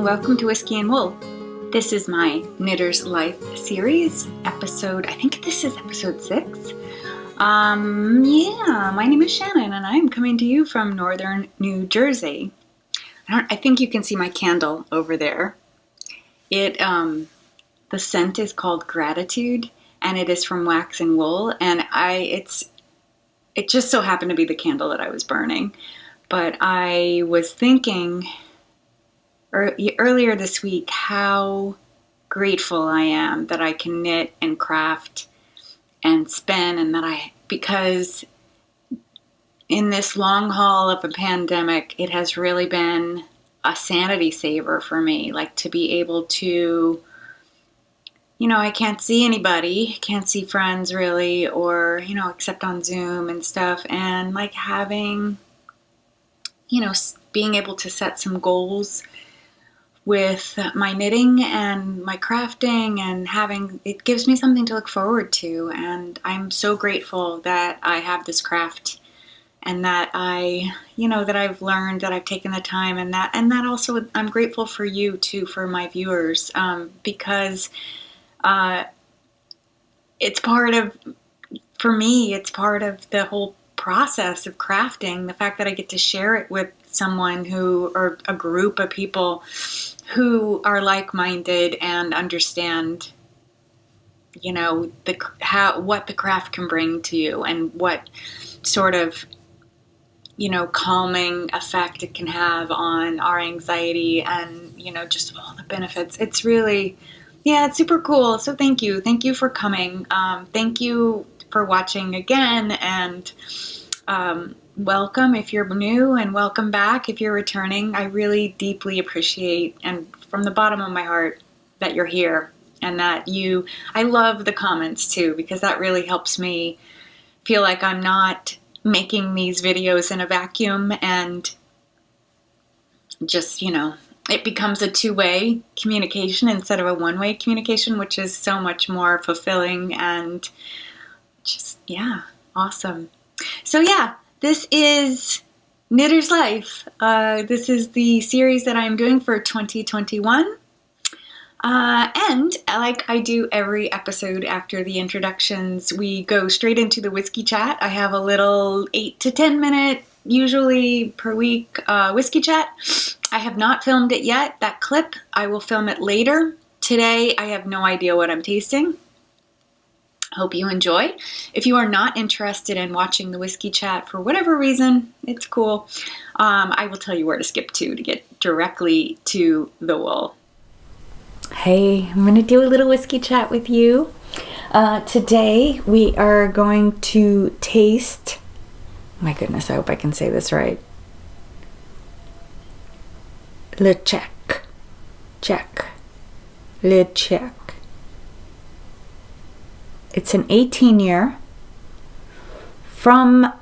welcome to Whiskey and Wool. This is my Knitter's Life series, episode, I think this is episode 6. My name is Shannon and I'm coming to you from northern New Jersey. I think you can see my candle over there. The scent is called Gratitude and it is from Wax and Wool, and it just so happened to be the candle that I was burning. But I was thinking earlier this week how grateful I am that I can knit and craft and spin, and because in this long haul of a pandemic, it has really been a sanity saver for me, like to be able to, I can't see anybody, can't see friends really, or, except on Zoom and stuff, and like having, being able to set some goals with my knitting and my crafting, and it gives me something to look forward to. And I'm so grateful that I have this craft and that that I've learned, that I've taken the time, and that also I'm grateful for you too, for my viewers, because it's part of the whole process of crafting, the fact that I get to share it with someone or a group of people who are like-minded and understand, what the craft can bring to you and what sort of, calming effect it can have on our anxiety and, just all the benefits. It's really, it's super cool. So thank you. Thank you for coming. Thank you for watching again, and welcome if you're new, and welcome back if you're returning. I really deeply appreciate, and from the bottom of my heart, that you're here, and that I love the comments too, because that really helps me feel like I'm not making these videos in a vacuum, and just, it becomes a two-way communication instead of a one-way communication, which is so much more fulfilling and just, awesome. So this is Knitter's Life. This is the series that I'm doing for 2021. And like I do every episode after the introductions, we go straight into the whiskey chat. I have a little 8 to 10 minute, usually per week, whiskey chat. I have not filmed it yet, that clip. I will film it later. Today, I have no idea what I'm tasting. Hope you enjoy. If you are not interested in watching the whiskey chat for whatever reason, it's cool. I will tell you where to skip to get directly to the wool. Hey, I'm going to do a little whiskey chat with you. Today we are going to taste, my goodness, I hope I can say this right. Ledaig. Ledaig. It's an 18-year from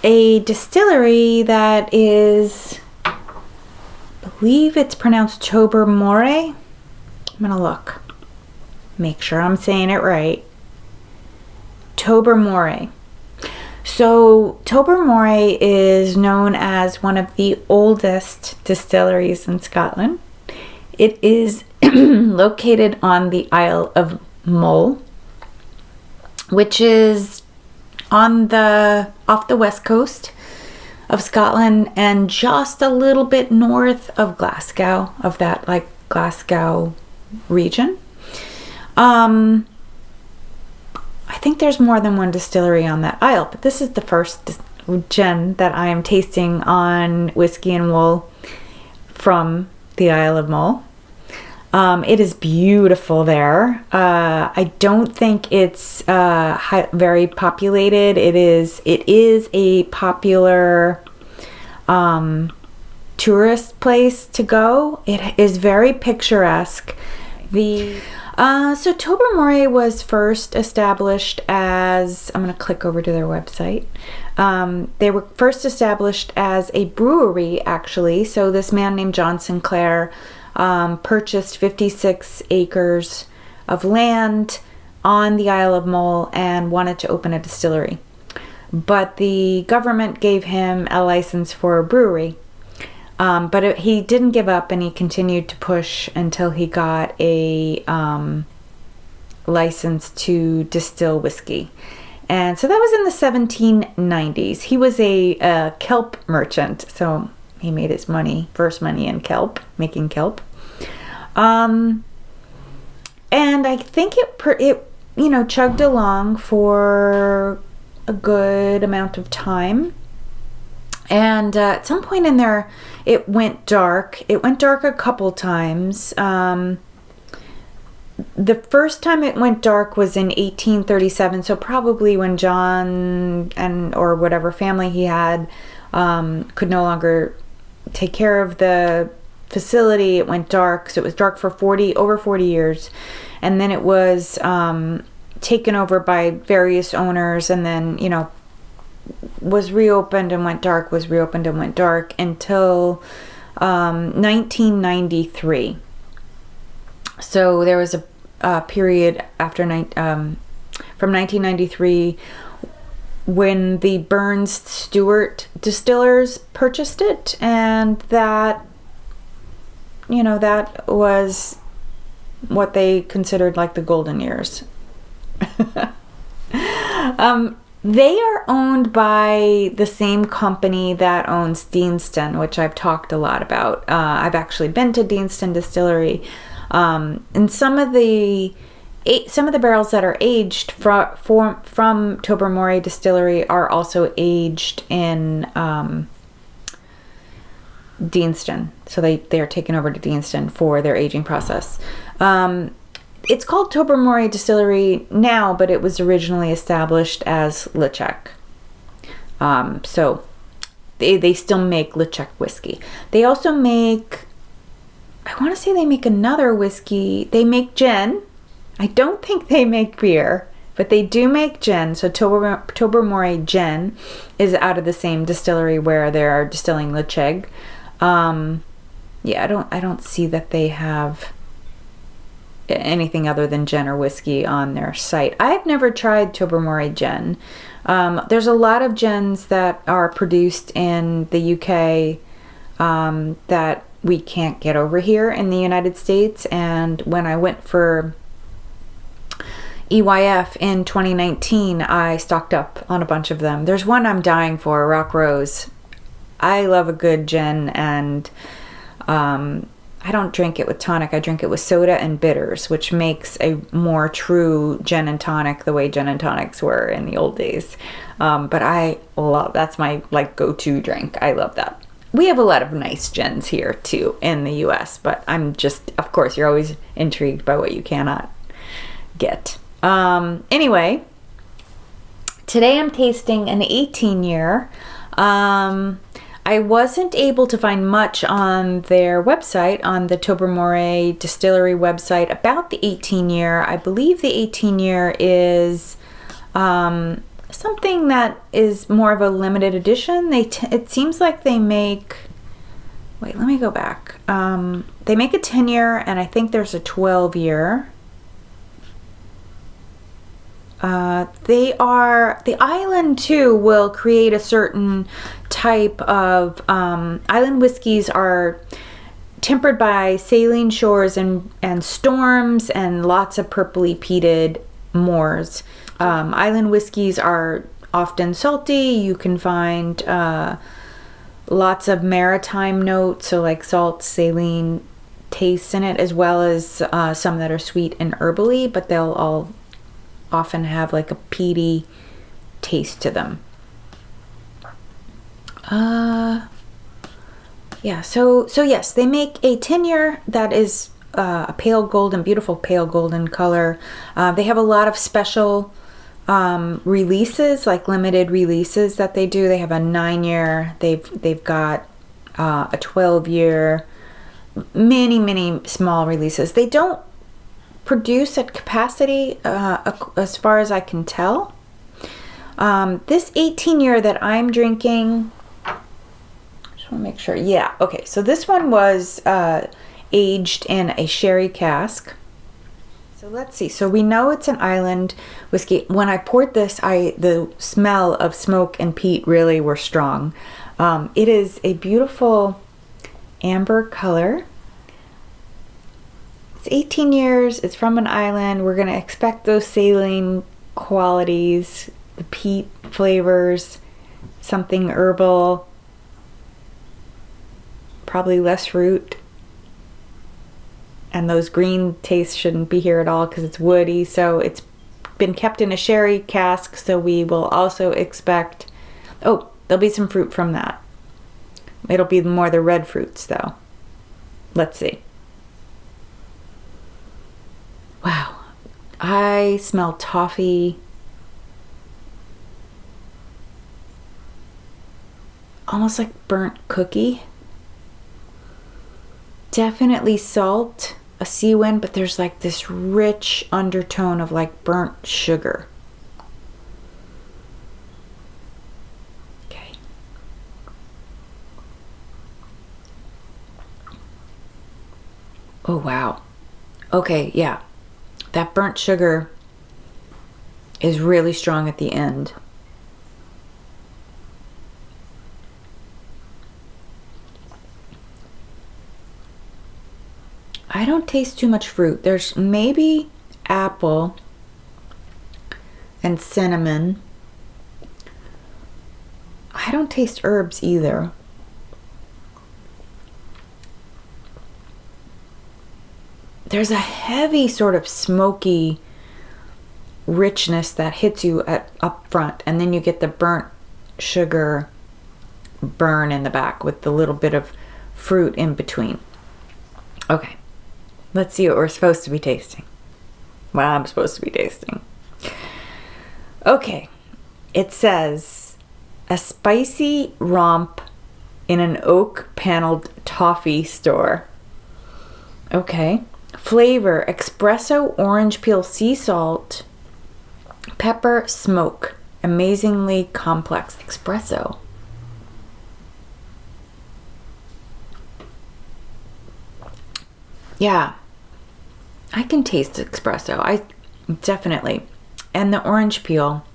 a distillery that is, I believe it's pronounced Tobermory. I'm going to look. Make sure I'm saying it right. Tobermory. So Tobermory is known as one of the oldest distilleries in Scotland. It is located on the Isle of Mull, which is off the west coast of Scotland and just a little bit north of Glasgow, of that Glasgow region. I think there's more than one distillery on that isle, but this is the first gin that I am tasting on Whiskey and Wool from the Isle of Mull. It is beautiful there. I don't think it's very populated. It is a popular tourist place to go. It is very picturesque. So Tobermory was first established as, I'm going to click over to their website. They were first established as a brewery, actually. So this man named John Sinclair purchased 56 acres of land on the Isle of Mull and wanted to open a distillery. But the government gave him a license for a brewery. But he didn't give up, and he continued to push until he got a license to distill whiskey. And so that was in the 1790s. He was a kelp merchant, so he made his first money in kelp, making kelp. And I think it chugged along for a good amount of time. And at some point in there, it went dark. It went dark a couple times. The first time it went dark was in 1837, so probably when John or whatever family he had could no longer take care of the facility. It went dark, so it was dark for over 40 years, and then it was taken over by various owners, and then was reopened and went dark, was reopened and went dark until 1993. So there was a period after from 1993 when the Burns Stewart distillers purchased it, and that was what they considered like the golden years. They are owned by the same company that owns Deanston, which I've talked a lot about. I've actually been to Deanston Distillery. And some of the barrels that are aged from Tobermory Distillery are also aged in Deanston. So they are taken over to Deanston for their aging process. It's called Tobermory Distillery now, but it was originally established as Ledaig. So they still make Ledaig whiskey. They also make, I want to say they make another whiskey. They make gin. I don't think they make beer, but they do make gin. So Tobermory Gin is out of the same distillery where they're distilling Ledaig. Yeah, I don't see that they have anything other than gin or whiskey on their site. I've never tried Tobermory Gin. There's a lot of gins that are produced in the UK that we can't get over here in the United States. And when I went for EYF in 2019, I stocked up on a bunch of them. There's one I'm dying for, Rock Rose. I love a good gin, and I don't drink it with tonic. I drink it with soda and bitters, which makes a more true gin and tonic the way gin and tonics were in the old days. But that's my go-to drink. I love that. We have a lot of nice gins here too in the US, but I'm just, of course, you're always intrigued by what you cannot get. Anyway, today I'm tasting an 18-year. I wasn't able to find much on their website, on the Tobermory Distillery website, about the 18-year. I believe the 18-year is something that is more of a limited edition. It seems like they make, wait, let me go back. They make a 10-year, and I think there's a 12-year. The island too will create a certain type of, island whiskeys are tempered by saline shores and storms and lots of purpley peated moors. Island whiskeys are often salty. You can find lots of maritime notes, so like salt, saline tastes in it, as well as some that are sweet and herbally, but they'll all often have like a peaty taste to them. Yeah, so yes, they make a 10-year that is a pale golden, beautiful pale golden color. They have a lot of special releases, like limited releases that they do. They have a 9-year, they've got a 12-year, many small releases. They don't produce at capacity as far as I can tell. This 18-year that I'm drinking, just want to make sure. Yeah, okay. So this one was aged in a sherry cask. So let's see. So we know it's an island whiskey. When I poured this, the smell of smoke and peat really were strong. It is a beautiful amber color. It's 18 years. It's from an island. We're going to expect those saline qualities, the peat flavors, something herbal, probably less fruit. And those green tastes shouldn't be here at all because it's woody. So it's been kept in a sherry cask. So we will also expect, oh, there'll be some fruit from that. It'll be more the red fruits though. Let's see. Wow, I smell toffee. Almost like burnt cookie. Definitely salt, a sea wind, but there's like this rich undertone of like burnt sugar. Okay. Oh, wow. Okay, yeah. That burnt sugar is really strong at the end. I don't taste too much fruit. There's maybe apple and cinnamon. I don't taste herbs either. There's a heavy sort of smoky richness that hits you up front, and then you get the burnt sugar burn in the back with the little bit of fruit in between. Okay, let's see what we're supposed to be tasting. Well, I'm supposed to be tasting. Okay, it says a spicy romp in an oak paneled toffee store. Okay. Flavor, espresso, orange peel, sea salt, pepper, smoke. Amazingly complex espresso. Yeah, I can taste espresso. I definitely. And the orange peel.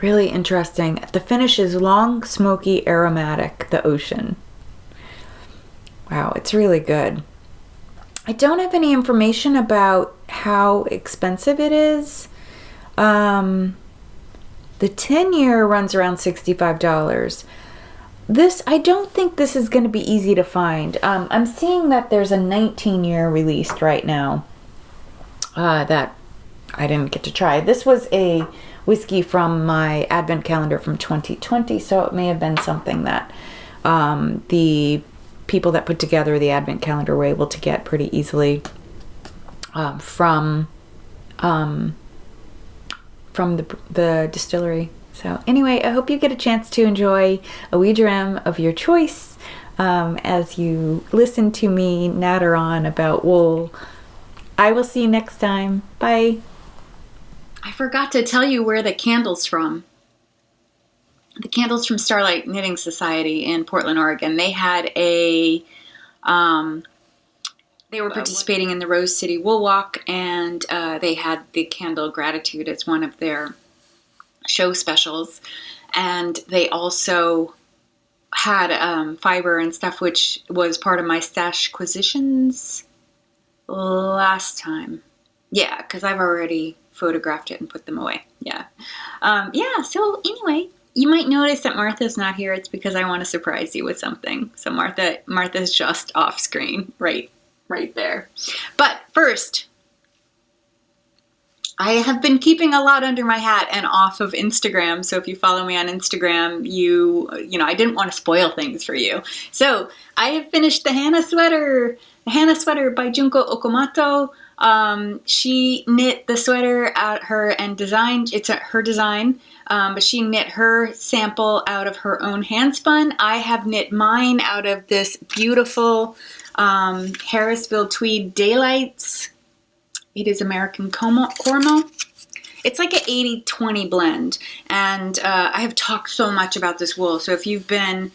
Really interesting. The finish is long, smoky, aromatic, the ocean. Wow, it's really good. I don't have any information about how expensive it is. The 10-year runs around $65. I don't think this is going to be easy to find. I'm seeing that there's a 19-year released right now that I didn't get to try. This was a whiskey from my advent calendar from 2020, so it may have been something that the people that put together the advent calendar were able to get pretty easily from the distillery. So anyway, I hope you get a chance to enjoy a wee dram of your choice as you listen to me natter on about wool. I will see you next time. Bye. I forgot to tell you where the candle's from. The candles from Starlight Knitting Society in Portland, Oregon. They had they were participating in the Rose City Wool Walk, and they had the candle Gratitude as one of their show specials. And they also had Fibre and stuff, which was part of my Stashquisitions last time. Yeah, because I've already photographed it and put them away. Yeah. So anyway, you might notice that Martha's not here. It's because I want to surprise you with something. So Martha's just off screen, right there. But first, I have been keeping a lot under my hat and off of Instagram. So if you follow me on Instagram, you know, I didn't want to spoil things for you. So I have finished the HANA sweater by Junko Okamoto. She knit the sweater out and designed, it's her design, but she knit her sample out of her own handspun. I have knit mine out of this beautiful Harrisville Tweed Daylights. It is American Cormo. It's like an 80-20 blend. And I have talked so much about this wool. So if you've been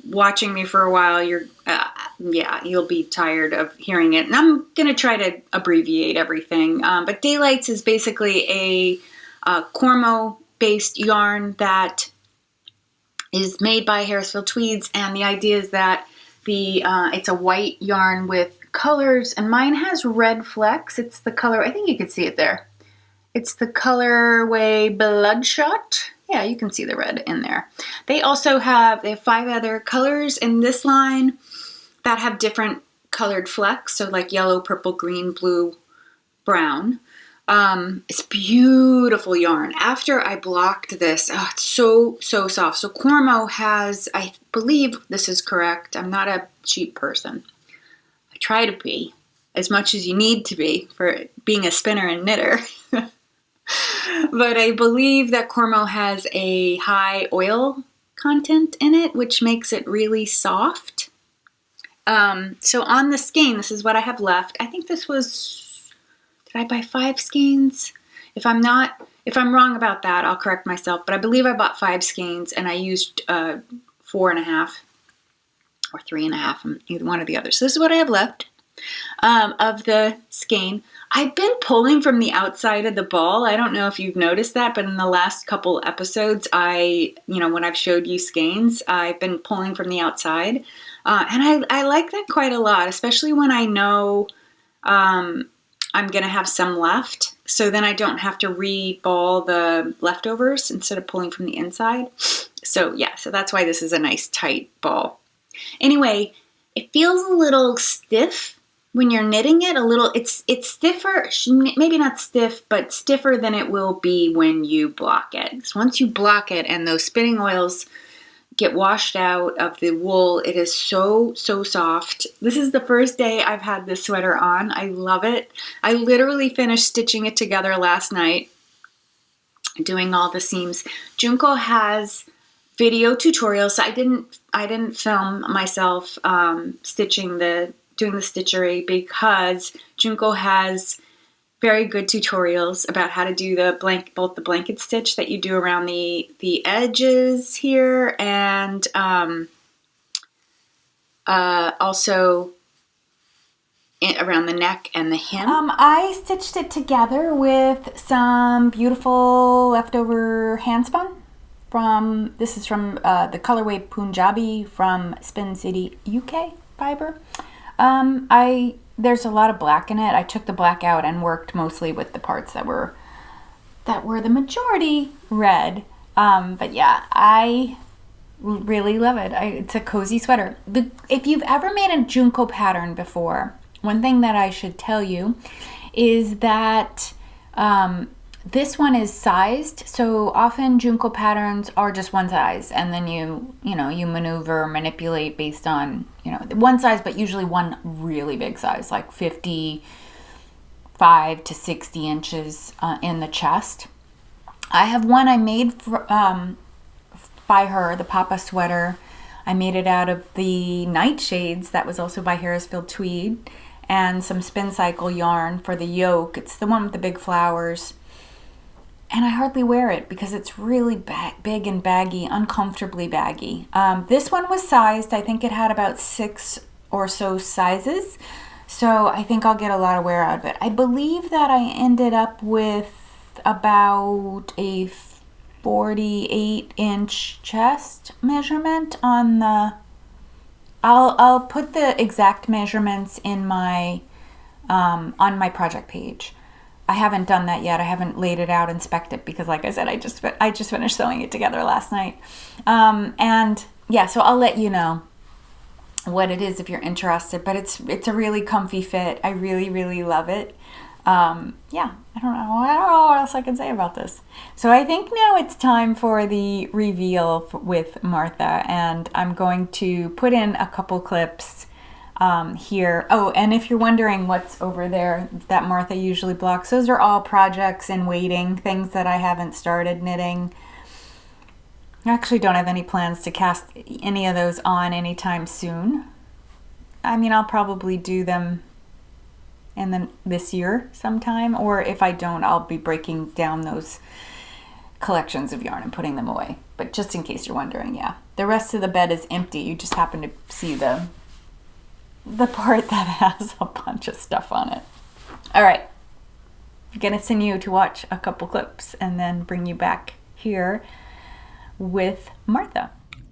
watching me for a while, you'll be tired of hearing it. And I'm going to try to abbreviate everything. But Daylights is basically a Cormo-based yarn that is made by Harrisville Tweeds, and the idea is that it's a white yarn with colors, and mine has red flecks. It's the color, I think you can see it there. It's the colorway Bloodshot. Yeah, you can see the red in there. They have 5 other colors in this line that have different colored flecks, so like yellow, purple, green, blue, brown. It's beautiful yarn. After I blocked this, it's so soft. So Cormo has, I believe this is correct. I'm not a cheap person. I try to be as much as you need to be for being a spinner and knitter. But I believe that Cormo has a high oil content in it, which makes it really soft. So on the skein, this is what I have left. I think this was, did I buy 5 skeins? If I'm wrong about that, I'll correct myself. But I believe I bought 5 skeins and I used 4.5 or 3.5, either one or the other. So this is what I have left of the skein. I've been pulling from the outside of the ball. I don't know if you've noticed that, but in the last couple episodes, when I've showed you skeins, I've been pulling from the outside. And I like that quite a lot, especially when I know I'm going to have some left. So then I don't have to re-ball the leftovers instead of pulling from the inside. So yeah, so that's why this is a nice tight ball. Anyway, it feels a little stiff when you're knitting it. It's stiffer, maybe not stiff, but stiffer than it will be when you block it. So once you block it and those spinning oils get washed out of the wool, it is so soft. This is the first day I've had this sweater on. I love it. I literally finished stitching it together last night, doing all the seams. Junko has video tutorials. So I didn't film myself doing the stitchery, because Junko has very good tutorials about how to do both the blanket stitch that you do around the edges here, and also around the neck and the hem. I stitched it together with some beautiful leftover handspun this is from the colorway Punjabi from SpinCityUK Fibre. There's a lot of black in it. I took the black out and worked mostly with the parts that were the majority red. But yeah, I really love it. It's a cozy sweater. If you've ever made a Junko pattern before, one thing that I should tell you is that this one is sized. So often Junko patterns are just one size, and then you manipulate based on, one size, but usually one really big size, like 55 to 60 inches in the chest. I have one I made by her, the Papa sweater. I made it out of the Nightshades, that was also by Harrisville Tweed, and some Spin Cycle yarn for the yoke. It's the one with the big flowers. And I hardly wear it because it's really big and baggy, uncomfortably baggy. This one was sized. I think it had about 6 or so sizes. So I think I'll get a lot of wear out of it. I believe that I ended up with about a 48-inch chest measurement on the... I'll put the exact measurements in my on my project page. I haven't done that yet. I haven't laid it out, inspected, because like I said, I just finished sewing it together last night. And yeah, so I'll let you know what it is if you're interested, but it's a really comfy fit. I really, really love it. Yeah, I don't know what else I can say about this. So I think now it's time for the reveal with Martha, and I'm going to put in a couple clips here. Oh, and if you're wondering what's over there that Martha usually blocks, those are all projects in waiting, things that I haven't started knitting. I actually don't have any plans to cast any of those on anytime soon. I mean, I'll probably do them this year sometime, or if I don't, I'll be breaking down those collections of yarn and putting them away. But just in case you're wondering, yeah. The rest of the bed is empty. You just happen to see the part that has a bunch of stuff on it. All right. I'm going to send you to watch a couple clips and then bring you back here with Martha.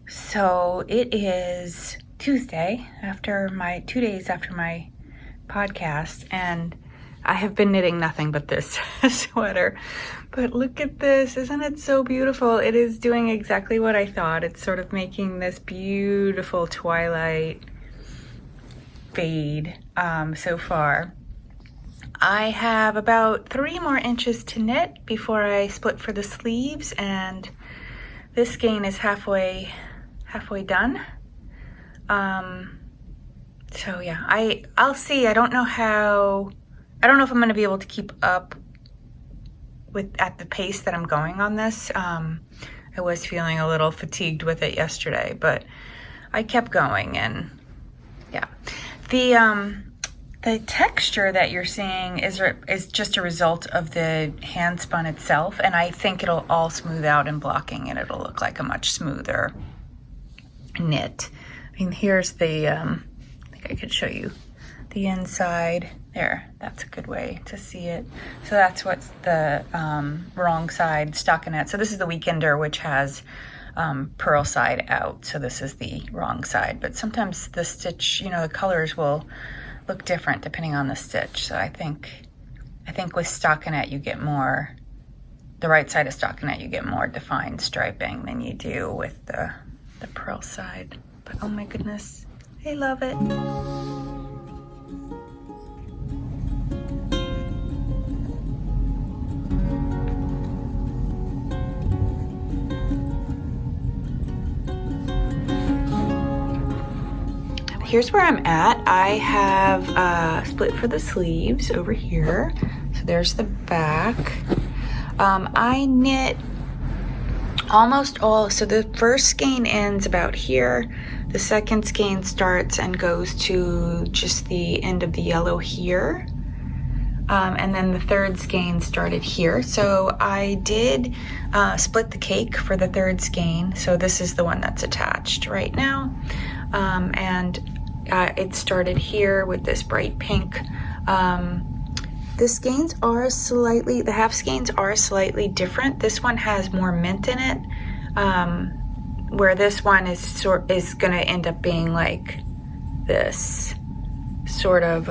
So it is Tuesday, after 2 days after my podcast, and I have been knitting nothing but this sweater. But look at this, isn't it so beautiful? It is doing exactly what I thought. It's sort of making this beautiful twilight fade so far. I have about 3 more inches to knit before I split for the sleeves, and this skein is halfway done. So yeah, I'll see. I don't know if I'm going to be able to keep up at the pace that I'm going on this. I was feeling a little fatigued with it yesterday, but I kept going, and yeah. The texture that you're seeing is just a result of the hand spun itself, and I think it'll all smooth out in blocking, and it'll look like a much smoother knit. I mean, here's the, I think I could show you the inside. There, that's a good way to see it. So that's what's the wrong side stockinette. So this is the Weekender, which has purl side out. So this is the wrong side. But sometimes the stitch, the colors will look different depending on the stitch. So I think with stockinette you get more, the right side of stockinette you get more defined striping than you do with the purl side. But oh my goodness, I love it. Here's where I'm at. I have split for the sleeves over here. So there's the back. I knit almost all, so the first skein ends about here. The second skein starts and goes to just the end of the yellow here. And then the third skein started here. So I did split the cake for the third skein. So this is the one that's attached right now. It started here with this bright pink. The skeins are the half skeins are slightly different. This one has more mint in it, where this one is going to end up being like this sort of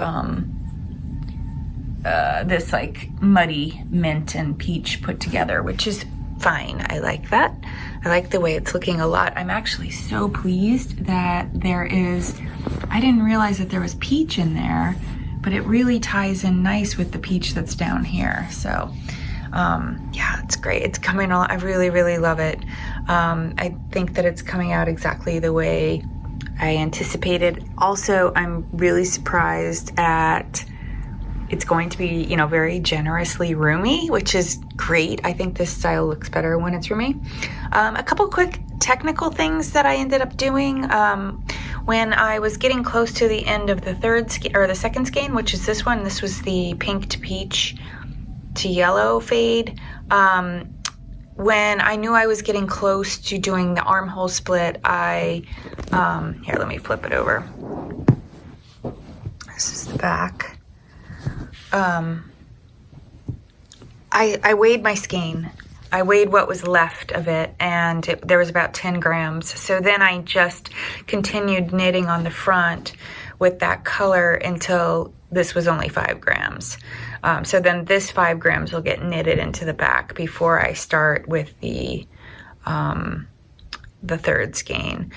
this like muddy mint and peach put together, which is fine. I like that. I like the way it's looking a lot. I'm actually so pleased that I didn't realize that there was peach in there, but it really ties in nice with the peach that's down here. So yeah, it's great. It's coming on. I really, really love it. I think that it's coming out exactly the way I anticipated. Also, I'm really surprised at it's going to be, very generously roomy, which is great. I think this style looks better when it's roomy. A couple quick technical things that I ended up doing when I was getting close to the end of the second skein, which is this one. This was the pink to peach to yellow fade. When I knew I was getting close to doing the armhole split, here, let me flip it over. This is the back. I weighed my skein. I weighed what was left of it, and there was about 10 grams. So then I just continued knitting on the front with that color until this was only 5 grams. So then this 5 grams will get knitted into the back before I start with the third skein.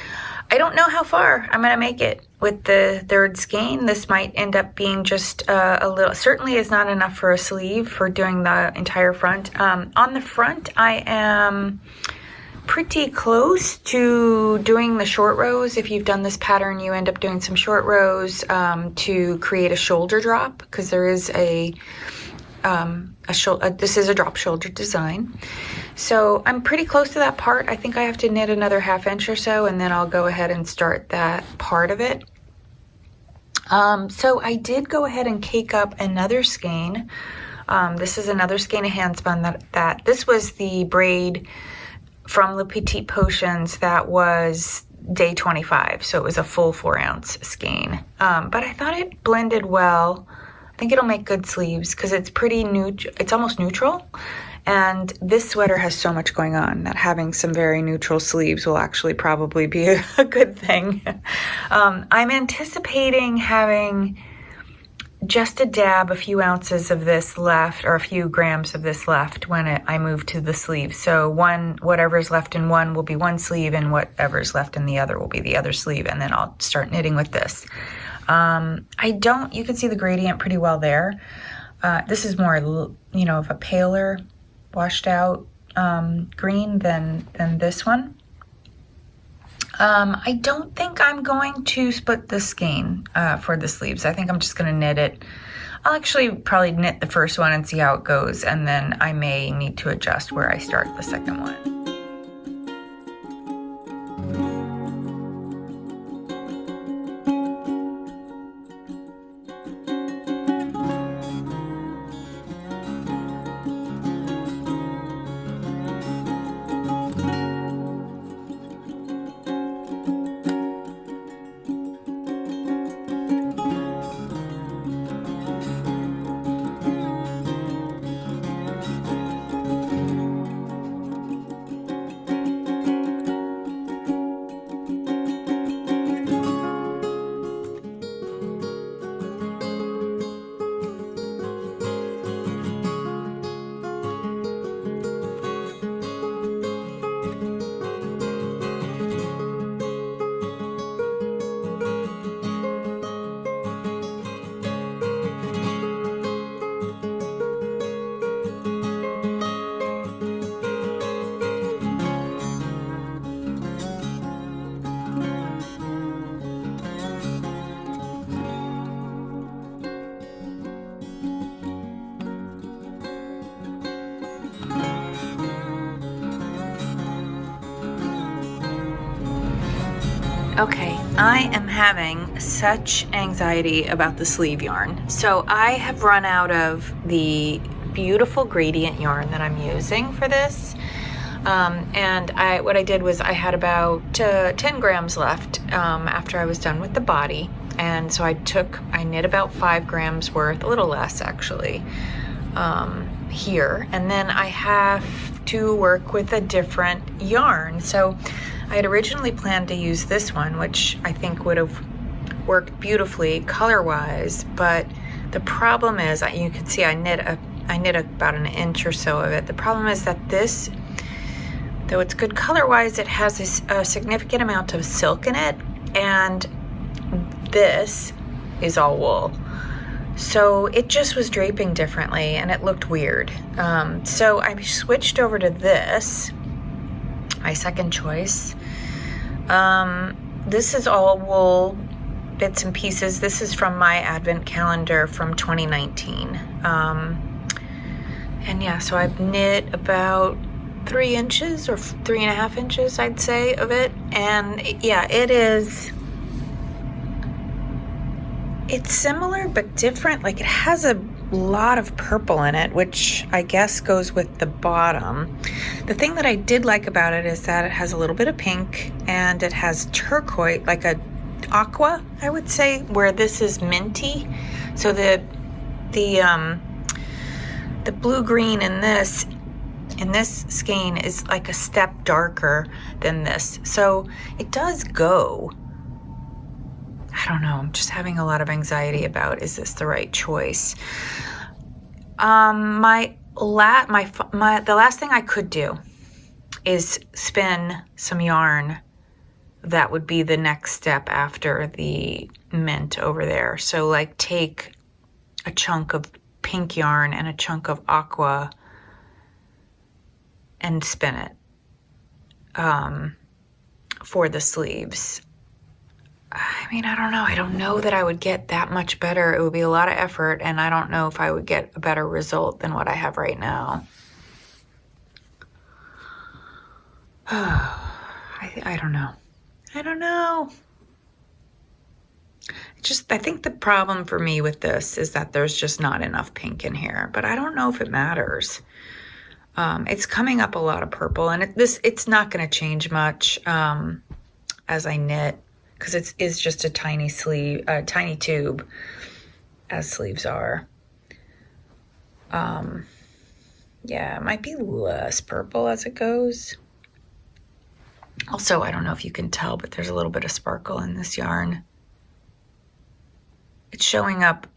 I don't know how far I'm going to make it with the third skein. This might end up being just a little, certainly is not enough for a sleeve for doing the entire front. On the front, I am pretty close to doing the short rows. If you've done this pattern, you end up doing some short rows to create a shoulder drop, because there is this is a drop shoulder design. So I'm pretty close to that part. I think I have to knit another 1/2 inch or so, and then I'll go ahead and start that part of it. So I did go ahead and cake up another skein. This is another skein of handspun that this was the braid from Les Petite Potions that was day 25. So it was a full 4-ounce skein. But I thought it blended well. I think it'll make good sleeves because it's pretty neutral. It's almost neutral. And this sweater has so much going on that having some very neutral sleeves will actually probably be a good thing. I'm anticipating having just a dab, a few ounces of this left, or a few grams of this left when I move to the sleeve. So whatever's left in one will be one sleeve, and whatever's left in the other will be the other sleeve, and then I'll start knitting with this. You can see the gradient pretty well there. This is more, of a paler, washed out green than this one. I don't think I'm going to split the skein for the sleeves. I think I'm just going to knit it. I'll actually probably knit the first one and see how it goes, and then I may need to adjust where I start the second one. Okay, I am having such anxiety about the sleeve yarn. So I have run out of the beautiful gradient yarn that I'm using for this. And what I did was I had about 10 grams left after I was done with the body. And so I knit about 5 grams worth, a little less actually, here. And then I have to work with a different yarn. So I had originally planned to use this one, which I think would have worked beautifully color-wise, but the problem is, you can see I knit about an inch or so of it. The problem is that this, though it's good color-wise, it has a significant amount of silk in it, and this is all wool. So it just was draping differently, and it looked weird. So I switched over to this, my second choice. This is all wool bits and pieces. This is from my advent calendar from 2019. And yeah, so I've knit about 3 inches or 3.5 inches, I'd say, of it. And yeah, it's similar but different. Like, it has a lot of purple in it, which I guess goes with the bottom. The thing that I did like about it is that it has a little bit of pink, and it has turquoise, like a aqua, I would say, where this is minty. So the blue green in this skein is like a step darker than this. So it does go. I don't know. I'm just having a lot of anxiety about, is this the right choice? The last thing I could do is spin some yarn. That would be the next step after the mint over there. So like take a chunk of pink yarn and a chunk of aqua and spin it for the sleeves. I mean, I don't know. I don't know that I would get that much better. It would be a lot of effort, and I don't know if I would get a better result than what I have right now. I don't know. I don't know. I think the problem for me with this is that there's just not enough pink in here, but I don't know if it matters. It's coming up a lot of purple, and it's not going to change much as I knit, because it is just a tiny sleeve, a tiny tube, as sleeves are. Yeah, it might be less purple as it goes. Also, I don't know if you can tell, but there's a little bit of sparkle in this yarn. It's showing up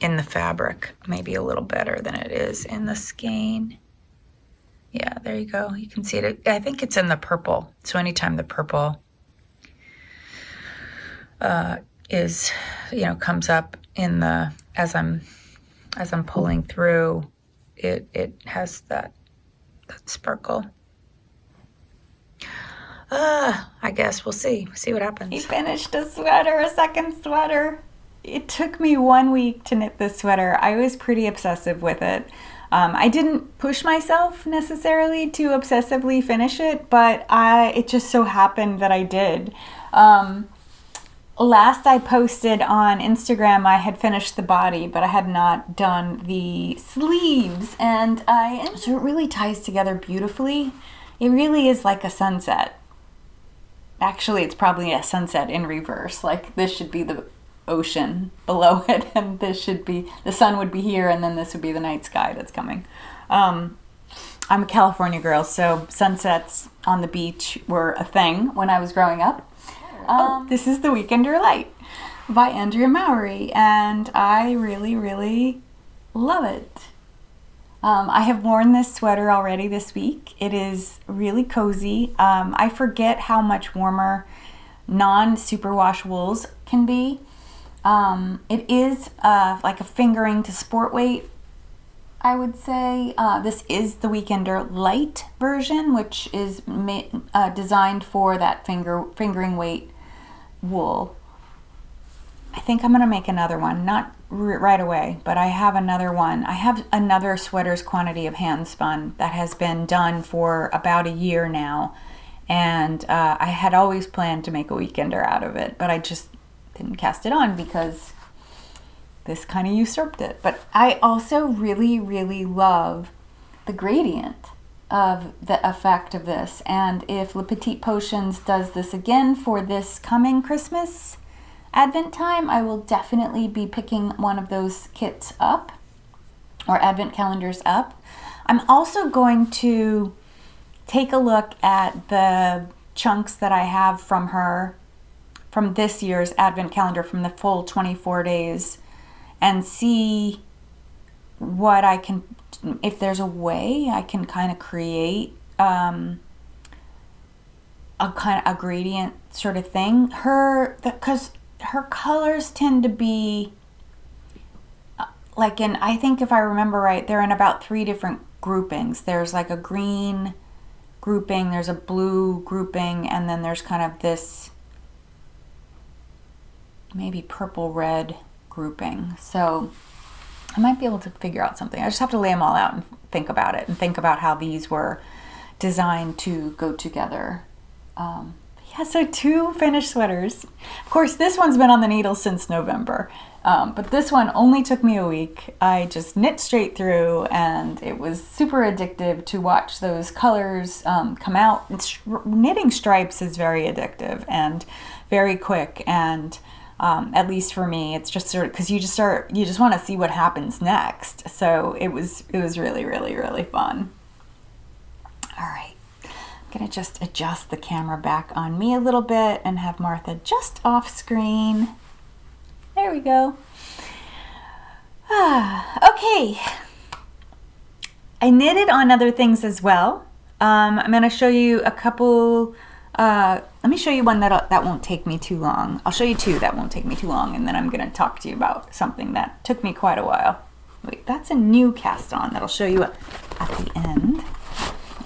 in the fabric maybe a little better than it is in the skein. Yeah, there you go. You can see it. I think it's in the purple. So anytime the purple is, comes up in the as I'm pulling through, it has that sparkle. I guess we'll see what happens. He finished a second sweater. It took me 1 week to knit this sweater. I was pretty obsessive with it. I didn't push myself necessarily to obsessively finish it, but it just so happened that I did. Last I posted on Instagram, I had finished the body, but I had not done the sleeves, so it really ties together beautifully. It really is like a sunset. Actually, it's probably a sunset in reverse. Like, this should be the ocean below it, and the sun would be here, and then this would be the night sky that's coming. I'm a California girl, so sunsets on the beach were a thing when I was growing up. This is The Weekender Light by Andrea Mowry, and I really, really love it. I have worn this sweater already this week. It is really cozy. I forget how much warmer non-superwash wools can be. It is like a fingering to sport weight, I would say. This is the Weekender Light version, which is designed for that fingering weight wool. I think I'm going to make another one, not right away, but I have another one. I have another sweater's quantity of handspun that has been done for about a year now, and I had always planned to make a weekender out of it, but I just didn't cast it on because this kind of usurped it. But I also really, really love the gradient of the effect of this, and if Les Petite Potions does this again for this coming Christmas Advent time, I will definitely be picking one of those kits up, or Advent calendars up. I'm also going to take a look at the chunks that I have from her, from this year's Advent calendar, from the full 24 days, and see what I can, if there's a way I can kind of create a gradient sort of thing. Because her colors tend to be I think if I remember right, they're in about 3 different groupings. There's like a green grouping, there's a blue grouping, and then there's kind of this maybe purple red grouping. So I might be able to figure out something. I just have to lay them all out and think about it, and think about how these were designed to go together. Yeah, so 2 finished sweaters. Of course, this one's been on the needle since November, but this one only took me a week. I just knit straight through, and it was super addictive to watch those colors come out. Knitting stripes is very addictive and very quick, and at least for me, it's just sort of, because you just want to see what happens next. So it was really, really, really fun. All right. I'm going to just adjust the camera back on me a little bit and have Martha just off screen. There we go. Okay. I knitted on other things as well. I'm going to show you a couple. Let me show you one that won't take me too long. I'll show you 2 that won't take me too long, and then I'm going to talk to you about something that took me quite a while. Wait, that's a new cast on that I'll show you at the end.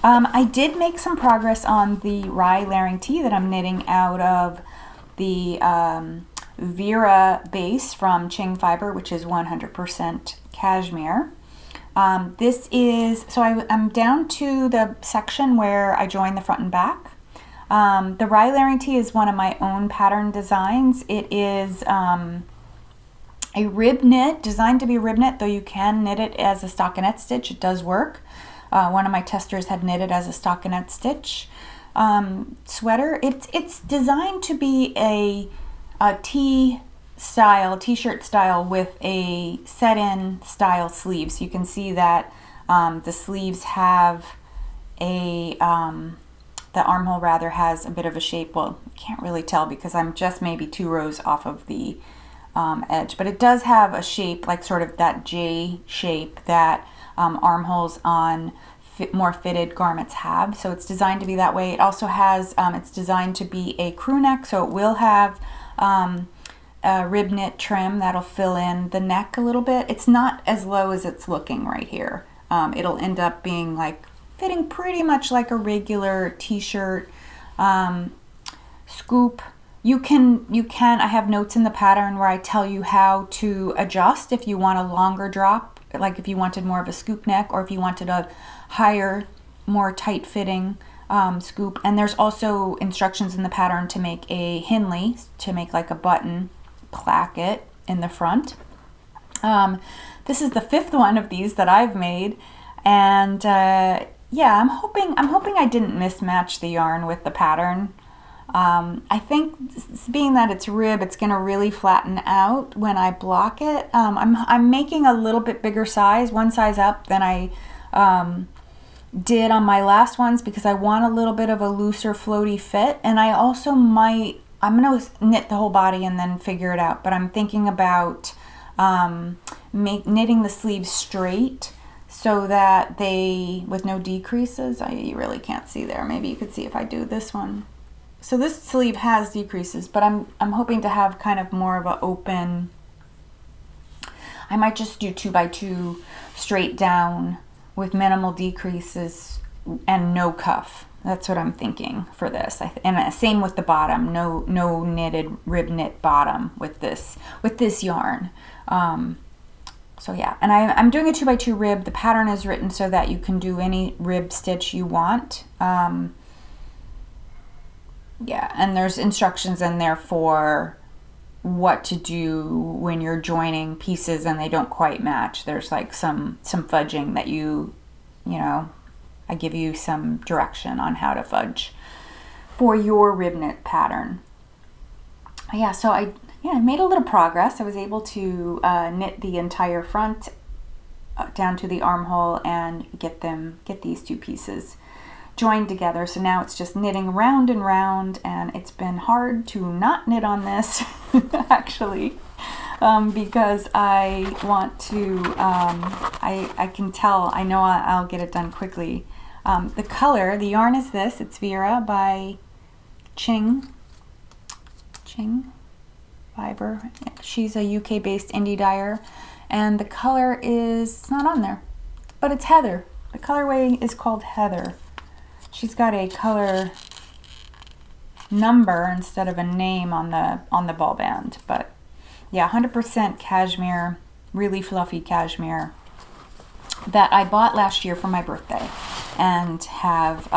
I did make some progress on the rye layering tee that I'm knitting out of the Vera base from Qing Fibre, which is 100% cashmere. I'm down to the section where I join the front and back. The rye layering tee is one of my own pattern designs. It is a rib knit, designed to be rib knit, though you can knit it as a stockinette stitch. It does work. One of my testers had knitted as a stockinette stitch sweater. It's designed to be a tee style, t-shirt style with a set-in style sleeve. So you can see that the sleeves have a, the armhole rather has a bit of a shape. Well, you can't really tell because I'm just maybe 2 rows off of the edge, but it does have a shape like sort of that J shape that armholes on more fitted garments have. So it's designed to be that way. It also has, it's designed to be a crew neck, so it will have a rib knit trim that'll fill in the neck a little bit. It's not as low as it's looking right here. It'll end up being like fitting pretty much like a regular t-shirt scoop. You can, I have notes in the pattern where I tell you how to adjust if you want a longer drop, like if you wanted more of a scoop neck or if you wanted a higher, more tight fitting scoop. And there's also instructions in the pattern to make a Henley, to make like a button placket in the front. This is the 5th one of these that I've made, and yeah, I'm hoping I didn't mismatch the yarn with the pattern. I think being that it's rib, it's going to really flatten out when I block it. I'm making a little bit bigger size, one size up than I did on my last ones because I want a little bit of a looser floaty fit, and I also might, I'm going to knit the whole body and then figure it out, but I'm thinking about knitting the sleeves straight so that they, with no decreases. You really can't see there. Maybe you could see if I do this one. So this sleeve has decreases, but I'm hoping to have kind of more of an open, I might just do 2x2 straight down with minimal decreases and no cuff. That's what I'm thinking for this. And same with the bottom, no knitted rib knit bottom with this yarn. So yeah, and I'm doing a 2x2 rib. The pattern is written so that you can do any rib stitch you want. Yeah, and there's instructions in there for what to do when you're joining pieces and they don't quite match. There's like some fudging that you know, I give you some direction on how to fudge for your rib knit pattern. Yeah, so I made a little progress. I was able to knit the entire front down to the armhole and get these 2 pieces joined together. So now it's just knitting round and round, and it's been hard to not knit on this actually, because I want to, I can tell, I know I'll get it done quickly. The color, the yarn is this, it's Vera by Qing Fibre. She's a UK based indie dyer, and the color is, it's not on there, but it's Heather. The colorway is called Heather. She's got a color number instead of a name on the ball band, but yeah, 100% cashmere, really fluffy cashmere that I bought last year for my birthday and have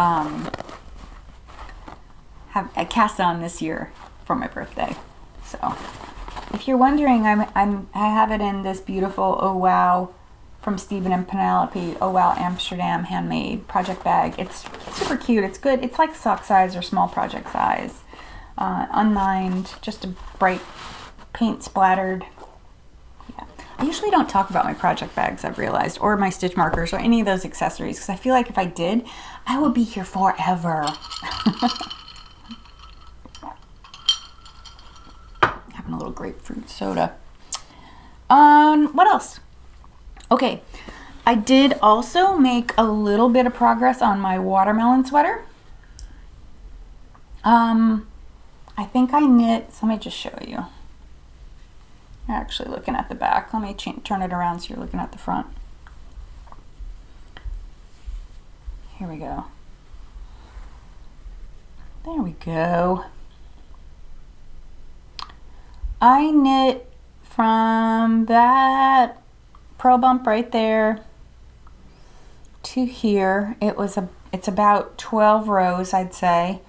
a cast on this year for my birthday. So if you're wondering, I have it in this beautiful Oh Wow from Stephen and Penelope Oh Wow Amsterdam handmade project bag. It's super cute. It's good. It's like sock size or small project size. Unlined, just a bright paint splattered. Yeah. I usually don't talk about my project bags, I've realized, or my stitch markers or any of those accessories, because I feel like if I did, I would be here forever. Having a little grapefruit soda. What else? Okay, I did also make a little bit of progress on my watermelon sweater. I think I knit, so let me just show you. You're actually looking at the back. Let me turn it around so you're looking at the front. Here we go. There we go. I knit from that purl bump right there to here. It's about 12 rows, I'd say.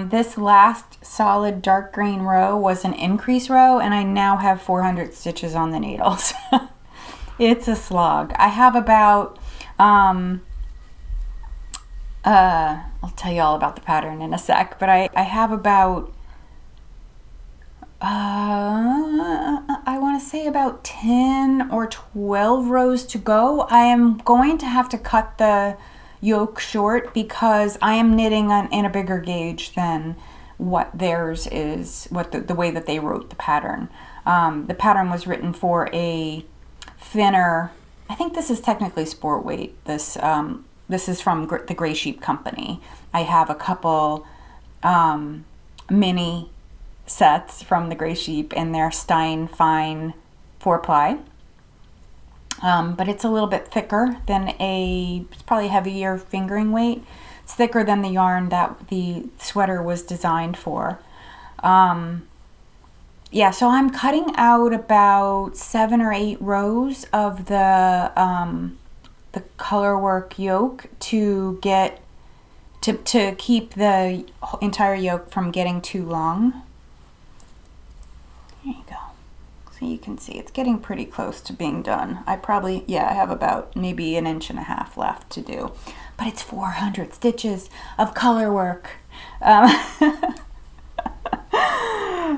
This last solid dark green row was an increase row, and I now have 400 stitches on the needles. It's a slog. I have about I'll tell you all about the pattern in a sec, but I have about I want to say about 10 or 12 rows to go. I am going to have to cut the yoke short because I am knitting in a bigger gauge than what theirs is, what the way that they wrote the pattern. The pattern was written for a thinner, I think this is technically sport weight. This is from the Grey Sheep company. I have a couple mini sets from the Grey Sheep in their Stein Fine 4-ply. But it's a little bit thicker than it's probably heavier fingering weight. It's thicker than the yarn that the sweater was designed for. Yeah, so I'm cutting out about 7 or 8 rows of the colorwork yoke to keep the entire yoke from getting too long. There you go. So you can see it's getting pretty close to being done. I have about maybe 1.5 inches left to do. But it's 400 stitches of color work.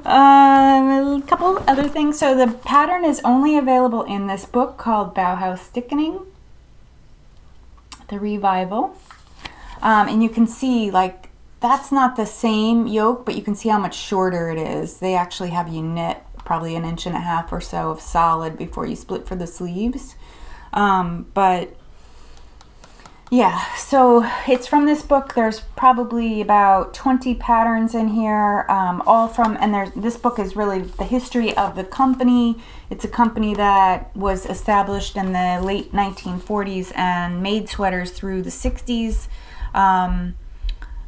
A couple other things. So the pattern is only available in this book called Bohus Stickning, the Revival. And you can see, like, that's not the same yoke, but you can see how much shorter it is. They actually have you knit probably 1.5 inches or so of solid before you split for the sleeves. But yeah, so it's from this book. There's probably about 20 patterns in here, this book is really the history of the company. It's a company that was established in the late 1940s and made sweaters through the 60s.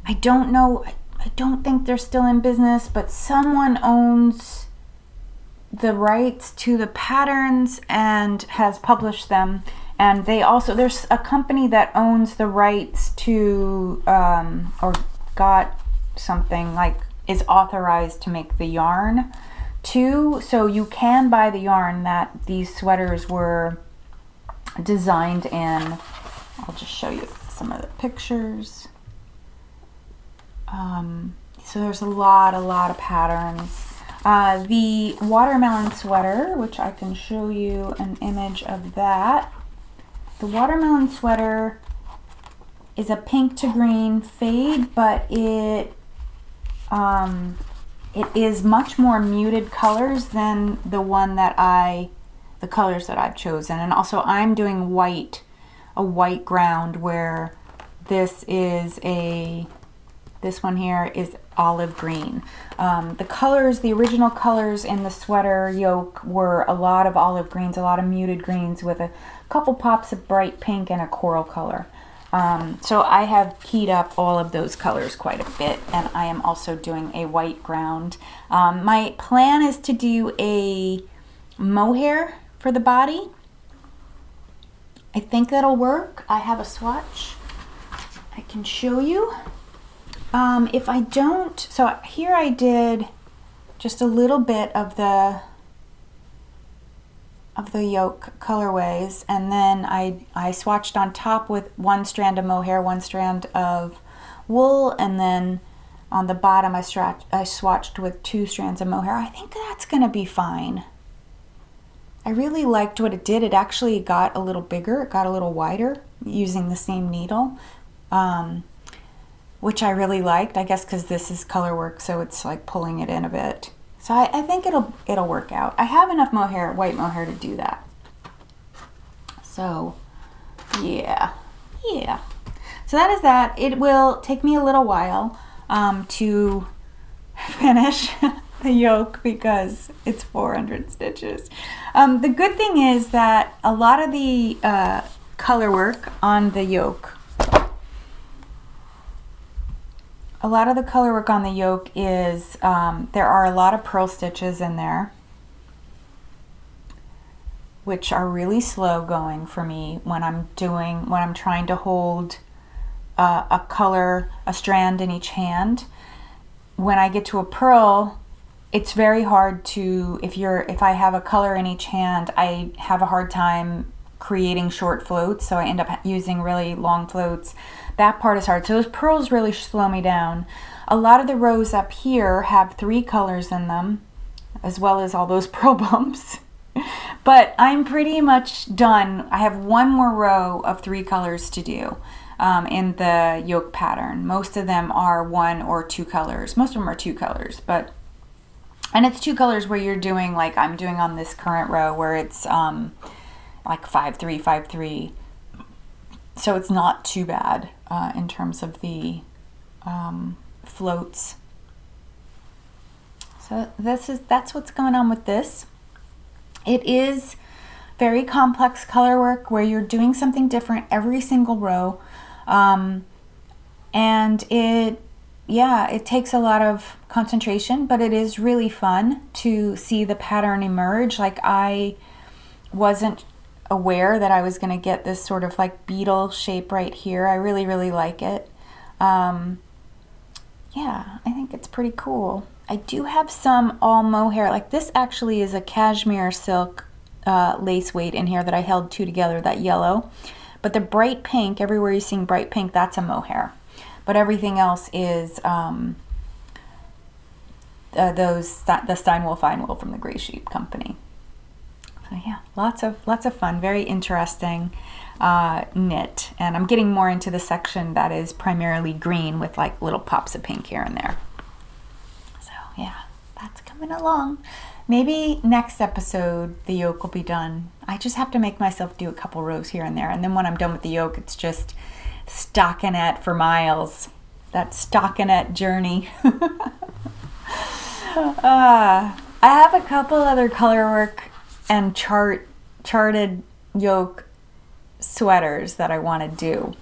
I don't know, I don't think they're still in business, but someone owns the rights to the patterns and has published them. And there's a company that owns the rights to, or got something, like, is authorized to make the yarn too. So you can buy the yarn that these sweaters were designed in. I'll just show you some of the pictures. So there's a lot of patterns. The watermelon sweater, which I can show you an image of that. The watermelon sweater is a pink to green fade, but it is much more muted colors than the colors that I've chosen. And also I'm doing a white ground, where this one here is olive green. The original colors in the sweater yoke were a lot of olive greens, a lot of muted greens with a couple pops of bright pink and a coral color. So I have keyed up all of those colors quite a bit, and I am also doing a white ground. My plan is to do a mohair for the body. I think that'll work. I have a swatch I can show you. If I don't, so here I did just a little bit of the yoke colorways, and then I swatched on top with 1 strand of mohair, 1 strand of wool, and then on the bottom I swatched with 2 strands of mohair. I think that's gonna be fine. I really liked what it did. It actually got a little bigger, it got a little wider using the same needle. Which I really liked, I guess because this is color work, so it's like pulling it in a bit. So I think it'll work out. I have enough mohair, white mohair, to do that. So yeah. So that is that. It will take me a little while to finish the yoke because it's 400 stitches. The good thing is that a lot of the color work on the yoke, is, there are a lot of purl stitches in there, which are really slow going for me when I'm trying to hold a strand in each hand. When I get to a purl, it's very hard to, if I have a color in each hand, I have a hard time creating short floats, so I end up using really long floats. That part is hard. So those purls really slow me down. A lot of the rows up here have 3 colors in them, as well as all those pearl bumps. But I'm pretty much done. I have one more row of 3 colors to do in the yoke pattern. Most of them are 1 or 2 colors. Most of them are 2 colors, and it's 2 colors where you're doing like I'm doing on this current row where it's like 5-3, 5-3. So it's not too bad in terms of the floats. So that's what's going on with this. It is very complex color work where you're doing something different every single row. And it takes a lot of concentration, but it is really fun to see the pattern emerge. Like I wasn't aware that I was going to get this sort of like beetle shape right here. I really, really like it. I think it's pretty cool. I do have some all mohair. Like this actually is a cashmere silk lace weight in here that I held 2 together, that yellow. But the bright pink, everywhere you're seeing bright pink, that's a mohair. But everything else is the Steinwool Fine Wool from the Grey Sheep Company. So yeah, lots of fun, very interesting knit. And I'm getting more into the section that is primarily green with like little pops of pink here and there. So yeah, that's coming along. Maybe next episode the yoke will be done. I just have to make myself do a couple rows here and there. And then when I'm done with the yoke, it's just stockinette for miles. That stockinette journey. I have a couple other color work and charted yoke sweaters that I want to do.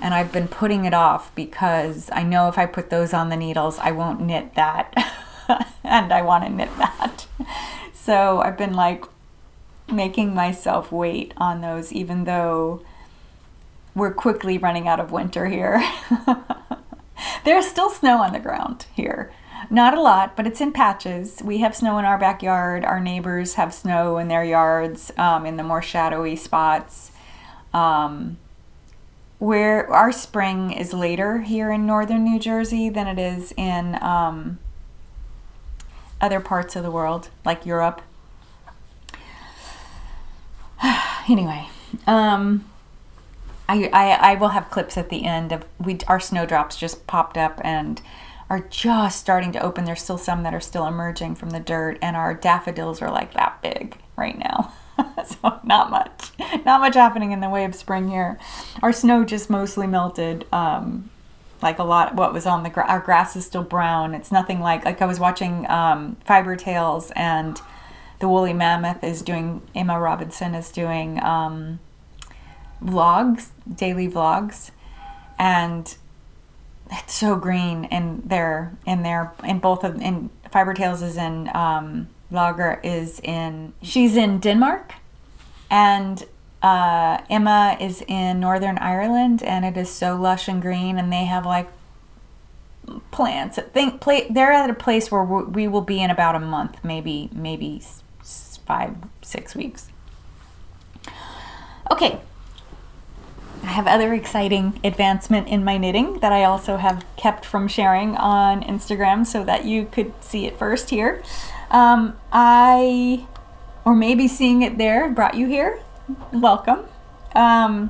And I've been putting it off because I know if I put those on the needles, I won't knit that. And I want to knit that. So I've been like making myself wait on those, even though we're quickly running out of winter here. There's still snow on the ground here. Not a lot, but it's in patches. We have snow in our backyard. Our neighbors have snow in their yards, in the more shadowy spots. Where our spring is later here in northern New Jersey than it is in other parts of the world, like Europe. Anyway, I will have clips at the end of our snowdrops just popped up and are just starting to open. There's still some that are still emerging from the dirt, and our daffodils are like that big right now. So not much happening in the way of spring here. Our snow just mostly melted. Like a lot, what was on the our grass is still brown. It's nothing like I was watching Fibre Tales, and the Woolly Mammoth is doing, Emma Robinson is doing vlogs, daily vlogs, and it's so green in Fibre Tales is in vlogger is in, she's in Denmark, and Emma is in Northern Ireland, and it is so lush and green, and they have like plants. They're at a place where we will be in about a month, maybe 5-6 weeks. Okay, I have other exciting advancement in my knitting that I also have kept from sharing on Instagram so that you could see it first here. Or maybe seeing it there brought you here. Welcome. My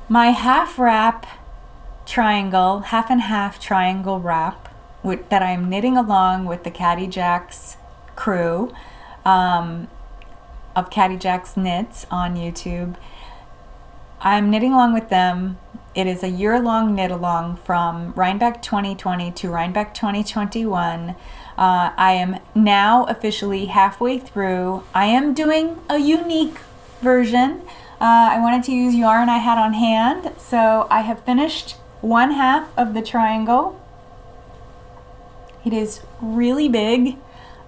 half wrap triangle, half and half triangle wrap that I'm knitting along with the Caddy Jacks crew of Caddy Jacks Knits on YouTube. I'm knitting along with them. It is a year-long knit along from Rhinebeck 2020 to Rhinebeck 2021. I am now officially halfway through. I am doing a unique version. I wanted to use yarn I had on hand, so I have finished one half of the triangle. It is really big.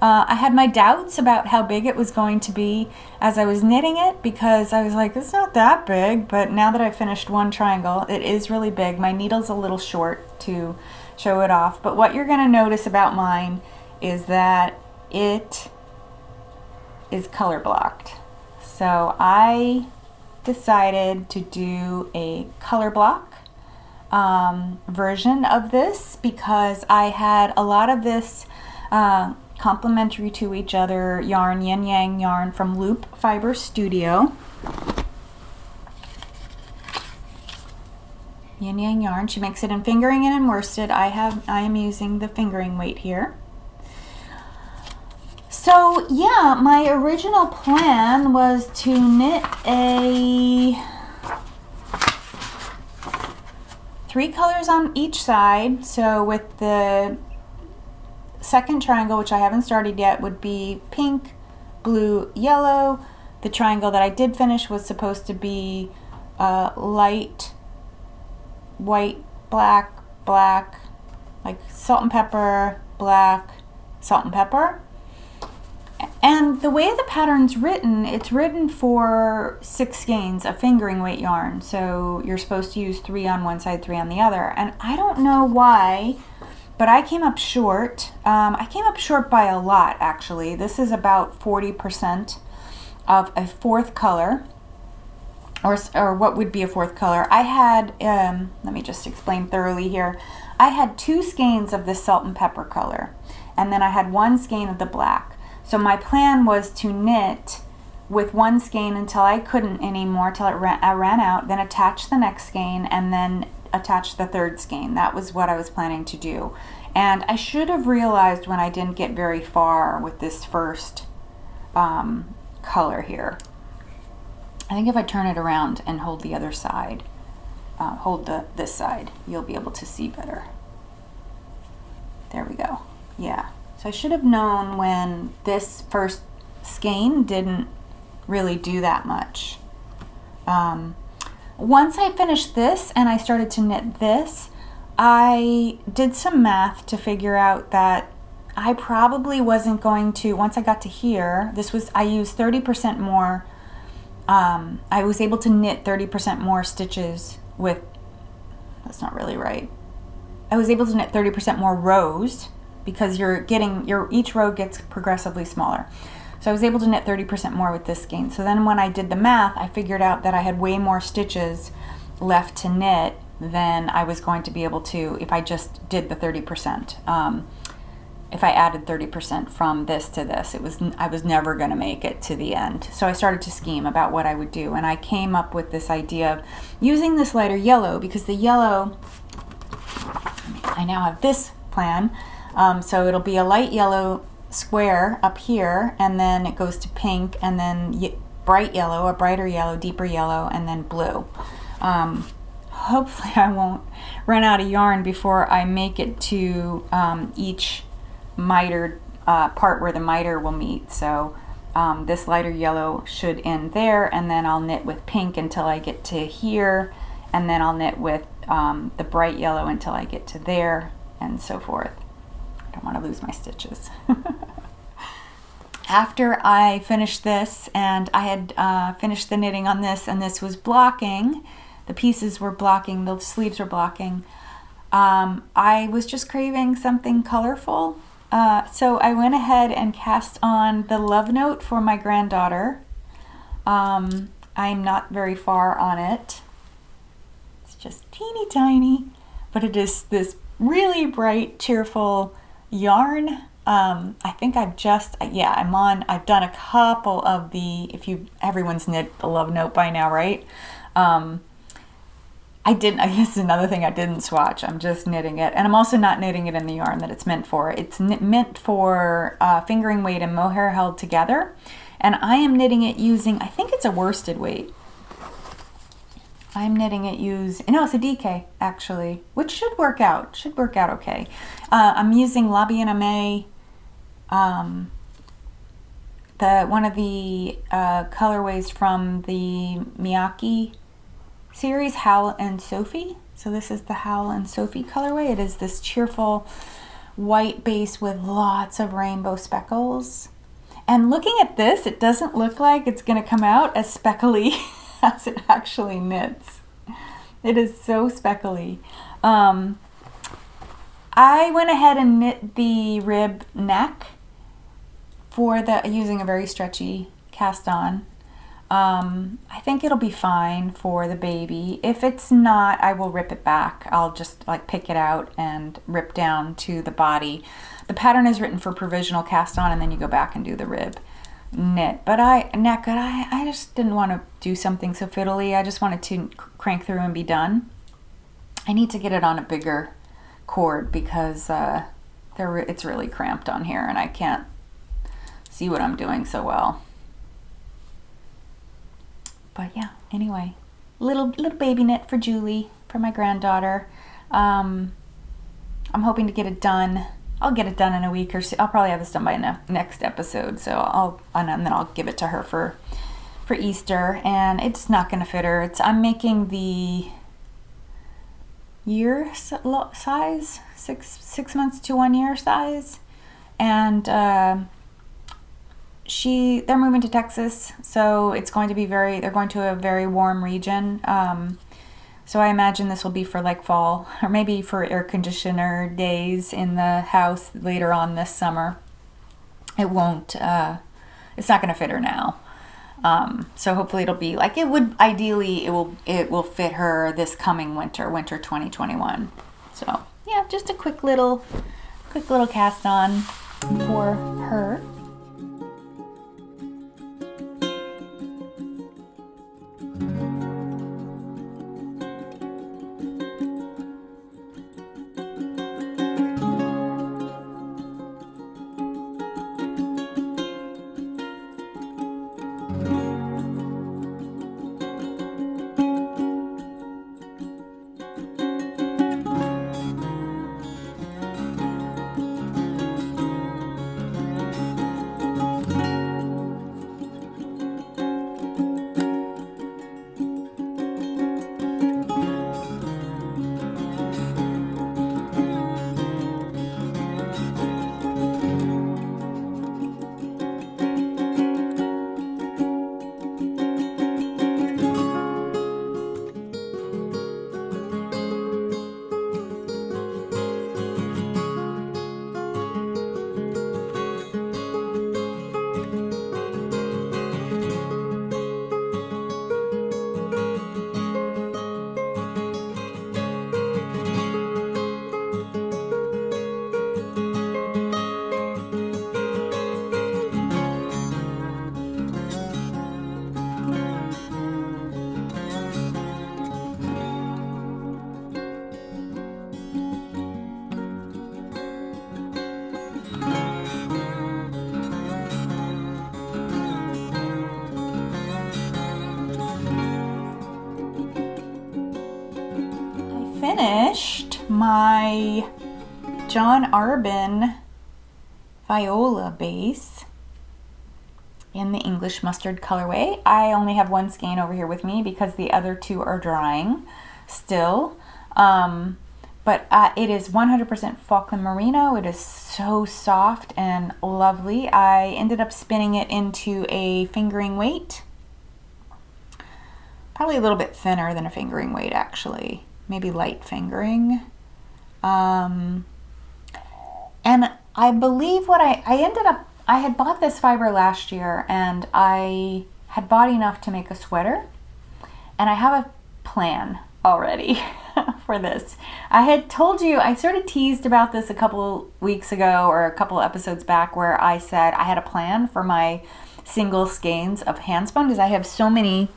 I had my doubts about how big it was going to be as I was knitting it, because I was like, it's not that big, but now that I've finished one triangle, it is really big. My needle's a little short to show it off, but what you're going to notice about mine is that it is color blocked. So I decided to do a color block version of this because I had a lot of this complementary to each other yarn, Yin-yang yarn from Loop Fiber Studio. Yin-yang yarn. She makes it in fingering and in worsted. I am using the fingering weight here. So yeah, my original plan was to knit a 3 colors on each side. So with the second triangle, which I haven't started yet, would be pink, blue, yellow. The triangle that I did finish was supposed to be light white, black, black, like salt and pepper, black, salt and pepper. And the way the pattern's written, it's written for 6 skeins of fingering weight yarn. So you're supposed to use 3 on one side, 3 on the other. And I don't know why, but I came up short. I came up short by a lot, actually. This is about 40% of a 4th color. Or what would be a 4th color. I had, let me just explain thoroughly here. I had 2 skeins of this salt and pepper color, and then I had 1 skein of the black. So my plan was to knit with 1 skein until I couldn't anymore, till I ran out, then attach the next skein, and then attach the 3rd skein. That was what I was planning to do. And I should have realized when I didn't get very far with this first color here. I think if I turn it around and hold the other side, this side, you'll be able to see better. There we go. Yeah. So I should have known when this first skein didn't really do that much. Once I finished this and I started to knit this, I did some math to figure out that I probably wasn't going to, once I got to here, I used 30% more. I was able to knit 30% more stitches with, that's not really right. I was able to knit 30% more rows because each row gets progressively smaller. So I was able to knit 30% more with this skein. So then when I did the math, I figured out that I had way more stitches left to knit than I was going to be able to if I just did the 30%. If I added 30% from this to this, I was never going to make it to the end. So I started to scheme about what I would do, and I came up with this idea of using this lighter yellow, because the yellow, I now have this plan, so it'll be a light yellow square up here, and then it goes to pink, and then bright yellow, a brighter yellow, deeper yellow, and then blue. Hopefully I won't run out of yarn before I make it to each mitered part where the miter will meet. So this lighter yellow should end there, and then I'll knit with pink until I get to here, and then I'll knit with the bright yellow until I get to there, and so forth. I don't want to lose my stitches. After I finished this, and I had finished the knitting on this, and this was blocking, the pieces were blocking, the sleeves were blocking, I was just craving something colorful. So I went ahead and cast on the Love Note for my granddaughter. I'm not very far on it. It's just teeny tiny, but it is this really bright, cheerful yarn. I think I've done a couple of everyone's knit the Love Note by now, right? This is another thing I didn't swatch. I'm just knitting it. And I'm also not knitting it in the yarn that it's meant for. It's meant for fingering weight and mohair held together. And I am knitting it using, I think it's a worsted weight. I'm knitting it it's a DK actually, which should work out. Should work out okay. I'm using Aimée, one of the colorways from the Miyake series, Howl and Sophie. So this is the Howl and Sophie colorway. It is this cheerful white base with lots of rainbow speckles. And looking at this, it doesn't look like it's going to come out as speckly as it actually knits. It is so speckly. I went ahead and knit the rib neck using a very stretchy cast on. I think it'll be fine for the baby. If it's not, I will rip it back. I'll just like pick it out and rip down to the body. The pattern is written for provisional cast on, and then you go back and do the rib knit. But I just didn't want to do something so fiddly. I just wanted to crank through and be done. I need to get it on a bigger cord because it's really cramped on here and I can't see what I'm doing so well. But yeah, anyway, little baby knit for Julie, for my granddaughter. I'm hoping to get it done. I'll get it done in a week or so. I'll probably have this done by next episode. So and then I'll give it to her for Easter. And it's not going to fit her. I'm making the year size, 6 months to 1 year size. And they're moving to Texas, so it's going to be they're going to a very warm region. So I imagine this will be for like fall, or maybe for air conditioner days in the house later on this summer. It's not going to fit her now. So hopefully it'll be like it would, ideally it will fit her this coming winter 2021. So yeah, just a quick little cast on for her. Finished my John Arbin Viola base in the English mustard colorway. I only have one skein over here with me because the other two are drying still. But it is 100% Falkland Merino. It is so soft and lovely. I ended up spinning it into a fingering weight. Probably a little bit thinner than a fingering weight actually. Maybe light fingering. And I believe I had bought this fiber last year and I had bought enough to make a sweater. And I have a plan already for this. I had told you, I sort of teased about this a couple weeks ago or a couple episodes back where I said I had a plan for my single skeins of handspun because I have so many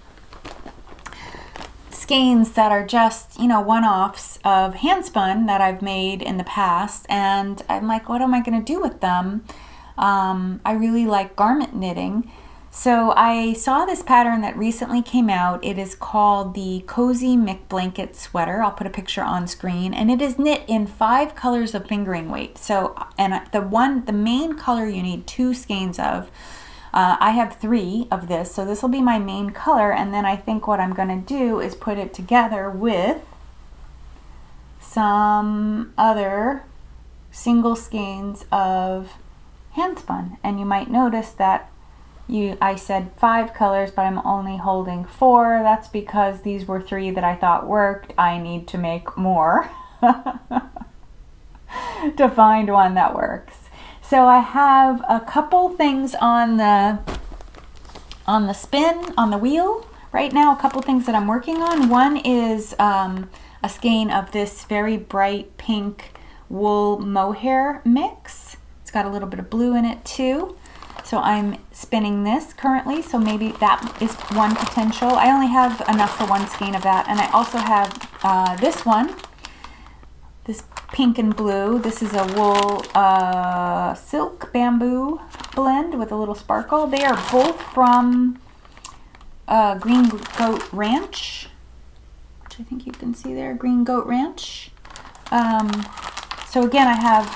skeins that are just, one-offs of handspun that I've made in the past, and I'm like, what am I going to do with them? I really like garment knitting, so I saw this pattern that recently came out. It is called the Cozy McBlanket Sweater. I'll put a picture on screen, and it is knit in 5 colors of fingering weight. So, and the main color you need 2 skeins of. I have 3 of this, so this will be my main color, and then I think what I'm going to do is put it together with some other single skeins of handspun. And you might notice that I said 5 colors, but I'm only holding 4. That's because these were 3 that I thought worked. I need to make more to find one that works. So I have a couple things on the on the spin, on the wheel. Right now, a couple things that I'm working on. One is a skein of this very bright pink wool mohair mix. It's got a little bit of blue in it too. So I'm spinning this currently, so maybe that is one potential. I only have enough for one skein of that, and I also have this one, this pink and blue. This is a wool silk bamboo blend with a little sparkle. They are both from Green Goat Ranch, which I think you can see there, Green Goat Ranch. So again, I have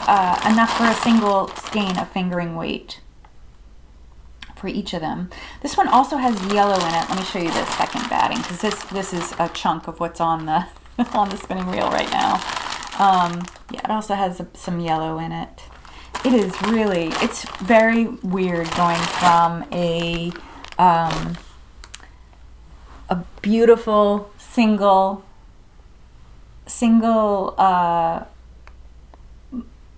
enough for a single skein of fingering weight for each of them. This one also has yellow in it. Let me show you this second batting, because this is a chunk of what's on the on the spinning wheel right now. Yeah, it also has some yellow in it. It is really, it's very weird going from a beautiful single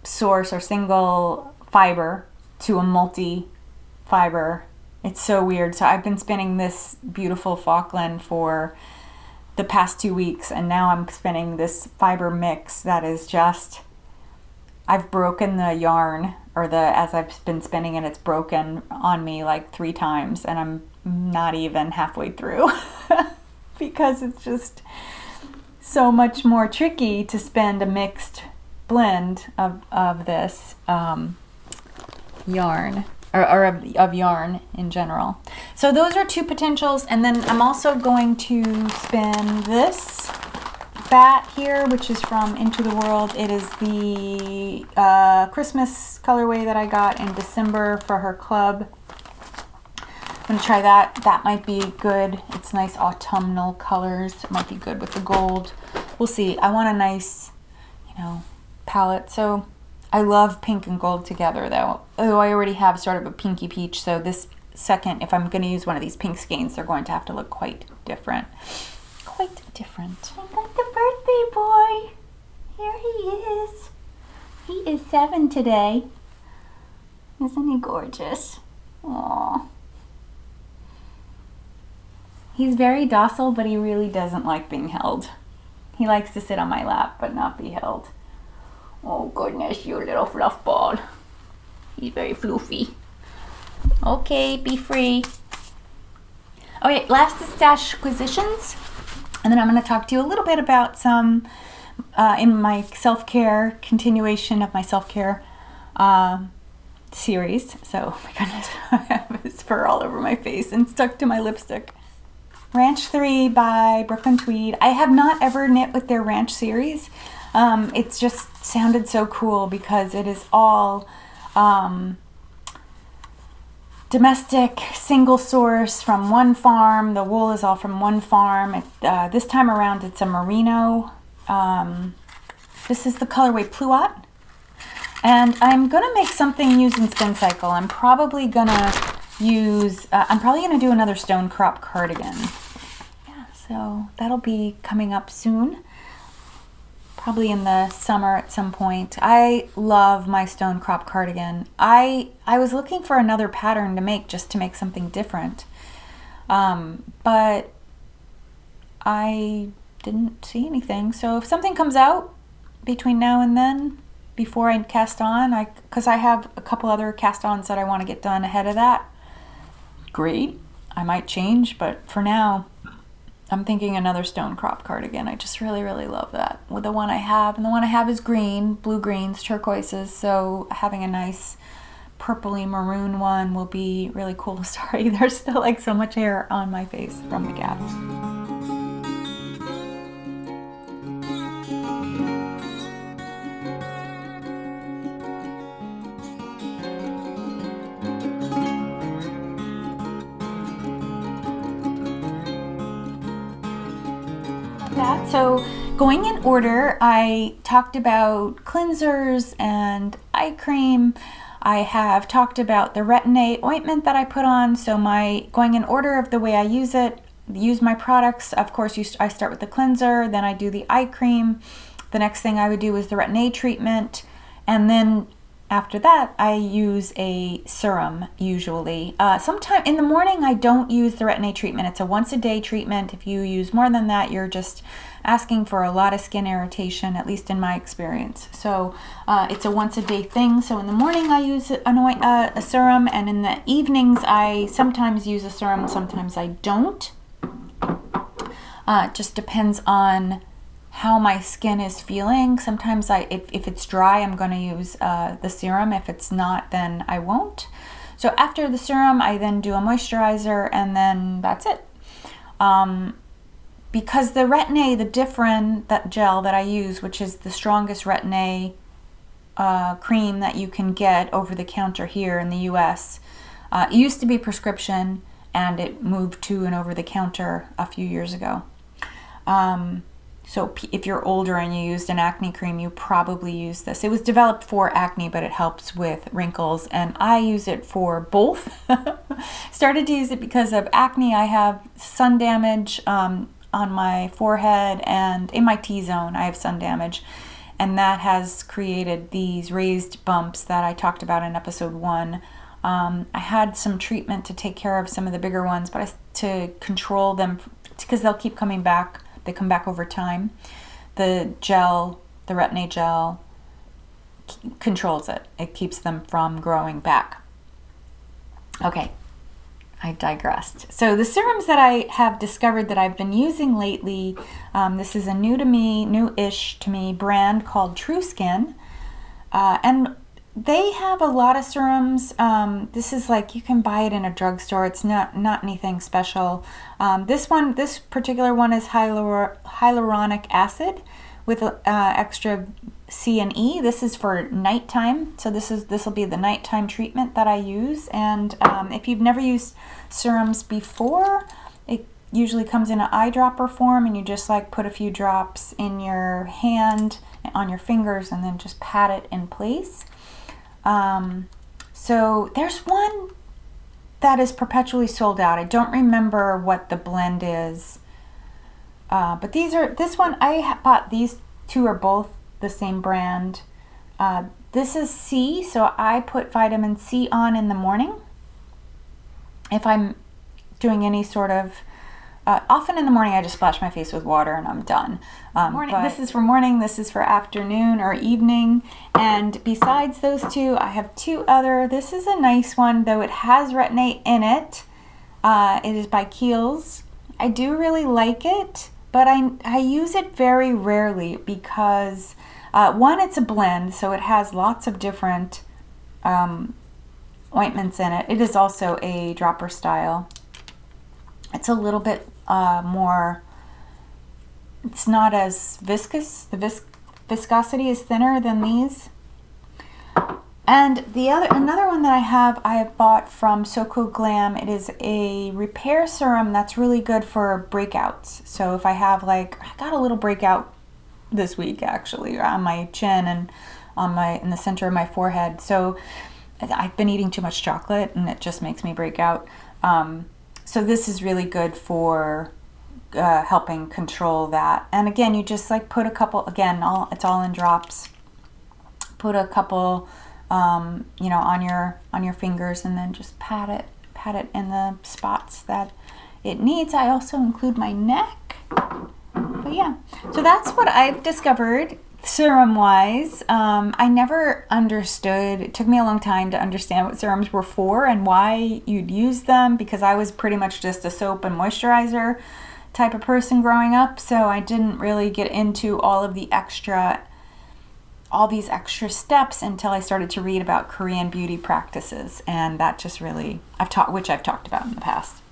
source or single fiber to a multi-fiber. It's so weird. So I've been spinning this beautiful Falkland for the past 2 weeks, and now I'm spinning this fiber mix that is just, I've broken the yarn, or as I've been spinning it, it's broken on me like 3 times, and I'm not even halfway through because it's just so much more tricky to spin a mixed blend of this yarn, or of yarn in general. So those are 2 potentials, and then I'm also going to spin this bat here, which is from Into the World. It is the Christmas colorway that I got in December for her club. I'm gonna try that. That might be good. It's nice autumnal colors. It might be good with the gold. We'll see. I want a nice, palette. So I love pink and gold together, though. Oh, I already have sort of a pinky peach, so this second, if I'm going to use one of these pink skeins, they're going to have to look quite different. Quite different. I got the birthday boy. Here he is. He is 7 today. Isn't he gorgeous? Aww. He's very docile, but he really doesn't like being held. He likes to sit on my lap, but not be held. Oh goodness, you little fluff ball. He's very floofy. Okay, be free. Okay, last is stash acquisitions. And then I'm going to talk to you a little bit about some, in my self-care, continuation of my self-care series. So, oh my goodness, I have this fur all over my face and stuck to my lipstick. Ranch 3 by Brooklyn Tweed. I have not ever knit with their Ranch series. It's just sounded so cool because it is all domestic, single source from one farm. The wool is all from one farm. This time around it's a merino. This is the colorway Pluot. And I'm going to make something using Spin Cycle. I'm probably going to do another stone crop cardigan. Yeah, so that'll be coming up soon. Probably in the summer at some point. I love my stone crop cardigan. I was looking for another pattern to make, just to make something different. But I didn't see anything. So if something comes out between now and then, before I cast on, because I have a couple other cast-ons that I want to get done ahead of that, great. I might change, but for now, I'm thinking another stone crop cardigan. I just really, really love that with the one I have. And the one I have is green, blue greens, turquoises. So having a nice purpley maroon one will be really cool. Sorry, there's still like so much hair on my face from the gap. So going in order, I talked about cleansers and eye cream. I have talked about the retin-A ointment that I put on. So going in order of the way I use my products, of course, I start with the cleanser, then I do the eye cream. The next thing I would do is the retin-A treatment. And then after that, I use a serum usually. Sometime in the morning, I don't use the Retin-A treatment. It's a once-a-day treatment. If you use more than that, you're just asking for a lot of skin irritation, at least in my experience. So it's a once-a-day thing. So in the morning, I use a serum, and in the evenings, I sometimes use a serum, sometimes I don't. It just depends on how my skin is feeling. Sometimes if it's dry, I'm going to use the serum. If it's not, then I won't. So after the serum, I then do a moisturizer, and then that's it. Because the Retin-A, that gel that I use, which is the strongest Retin-A cream that you can get over the counter here in the US. It used to be prescription, and it moved to an over the counter a few years ago. So if you're older and you used an acne cream, you probably use this. It was developed for acne, but it helps with wrinkles, and I use it for both. Started to use it because of acne. I have sun damage on my forehead and in my T-zone. I have sun damage, and that has created these raised bumps that I talked about in episode 1. I had some treatment to take care of some of the bigger ones, but to control them because they'll keep coming back. They come back over time. The gel, the Retin-A gel, controls it. It keeps them from growing back. Okay, I digressed. So the serums that I have discovered that I've been using lately, this is a new-ish to me brand called True Skin. And they have a lot of serums. This is like, you can buy it in a drugstore. It's not anything special. This particular one is hyaluronic acid with extra C and E. This is for nighttime. So this will be the nighttime treatment that I use. And if you've never used serums before, it usually comes in an eyedropper form, and you just like put a few drops in your hand, on your fingers, and then just pat it in place. So there's one that is perpetually sold out. I don't remember what the blend is. But this one, I bought these two are both the same brand. This is C, so I put vitamin C on in the morning. If I'm doing any sort of often in the morning, I just splash my face with water and I'm done. This is for morning, this is for afternoon or evening. And besides those two, I have two other. This is a nice one, though it has Retin-A in it. It is by Kiehl's. I do really like it, but I use it very rarely because, one, it's a blend, so it has lots of different ointments in it. It is also a dropper style. It's a little bit more, it's not as viscous. The viscosity is thinner than these. And another one that I have bought from Soko Glam. It is a repair serum that's really good for breakouts. So if I have I got a little breakout this week actually on my chin and in the center of my forehead. So I've been eating too much chocolate and it just makes me break out. So this is really good for helping control that. And again, you just put a couple, it's all in drops. Put a couple, on your fingers, and then just pat it in the spots that it needs. I also include my neck. But yeah, so that's what I've discovered serum wise. I never understood, it took me a long time to understand what serums were for and why you'd use them, because I was pretty much just a soap and moisturizer type of person growing up, so I didn't really get into all these extra steps until I started to read about Korean beauty practices, and that just really I've talked about in the past.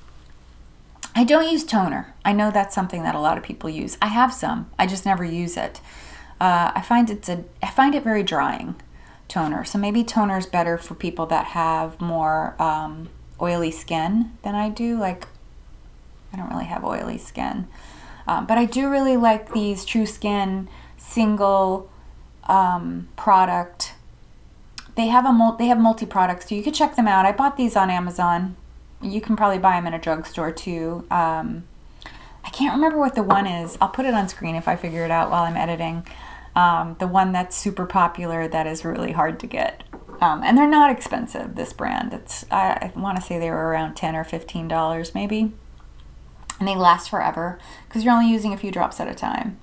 I don't use toner. I know that's something that a lot of people use. I have some. I just never use it. I find it very drying, toner. So maybe toner is better for people that have more oily skin than I do. I don't really have oily skin, but I do really like these True Skin single product. They have multi-products, so you could check them out. I bought these on Amazon. You can probably buy them in a drugstore too. I can't remember what the one is. I'll put it on screen if I figure it out while I'm editing. The one that's super popular that is really hard to get. and they're not expensive, this brand. I want to say they were around $10 or $15 maybe. And they last forever because you're only using a few drops at a time.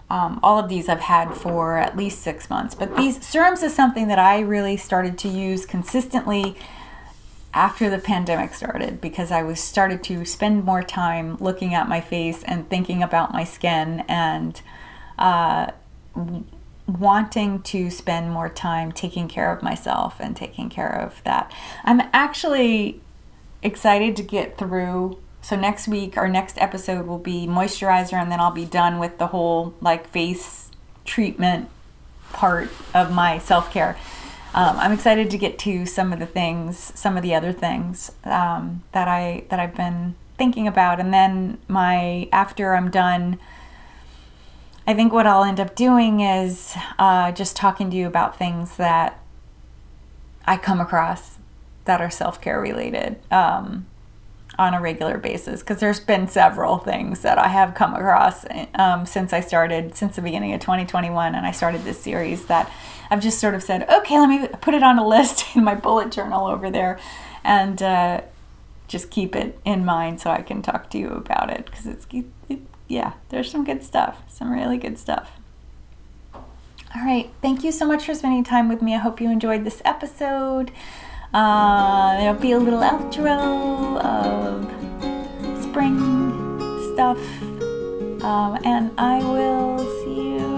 All of these I've had for at least 6 months. But these serums is something that I really started to use consistently after the pandemic started, because I started to spend more time looking at my face and thinking about my skin, and wanting to spend more time taking care of myself and taking care of that. I'm actually excited to get through. So next week, our next episode will be moisturizer, and then I'll be done with the whole like face treatment part of my self-care. I'm excited to get to some of the other things that I've been thinking about, and then after I'm done, I think what I'll end up doing is just talking to you about things that I come across that are self-care related on a regular basis, because there's been several things that I have come across since the beginning of 2021, and I started this series, that I've just sort of said, okay, let me put it on a list in my bullet journal over there, and just keep it in mind so I can talk to you about it, because there's some good stuff, some really good stuff. All right, thank you so much for spending time with me. I hope you enjoyed this episode. There'll be a little outro of spring stuff, and I will see you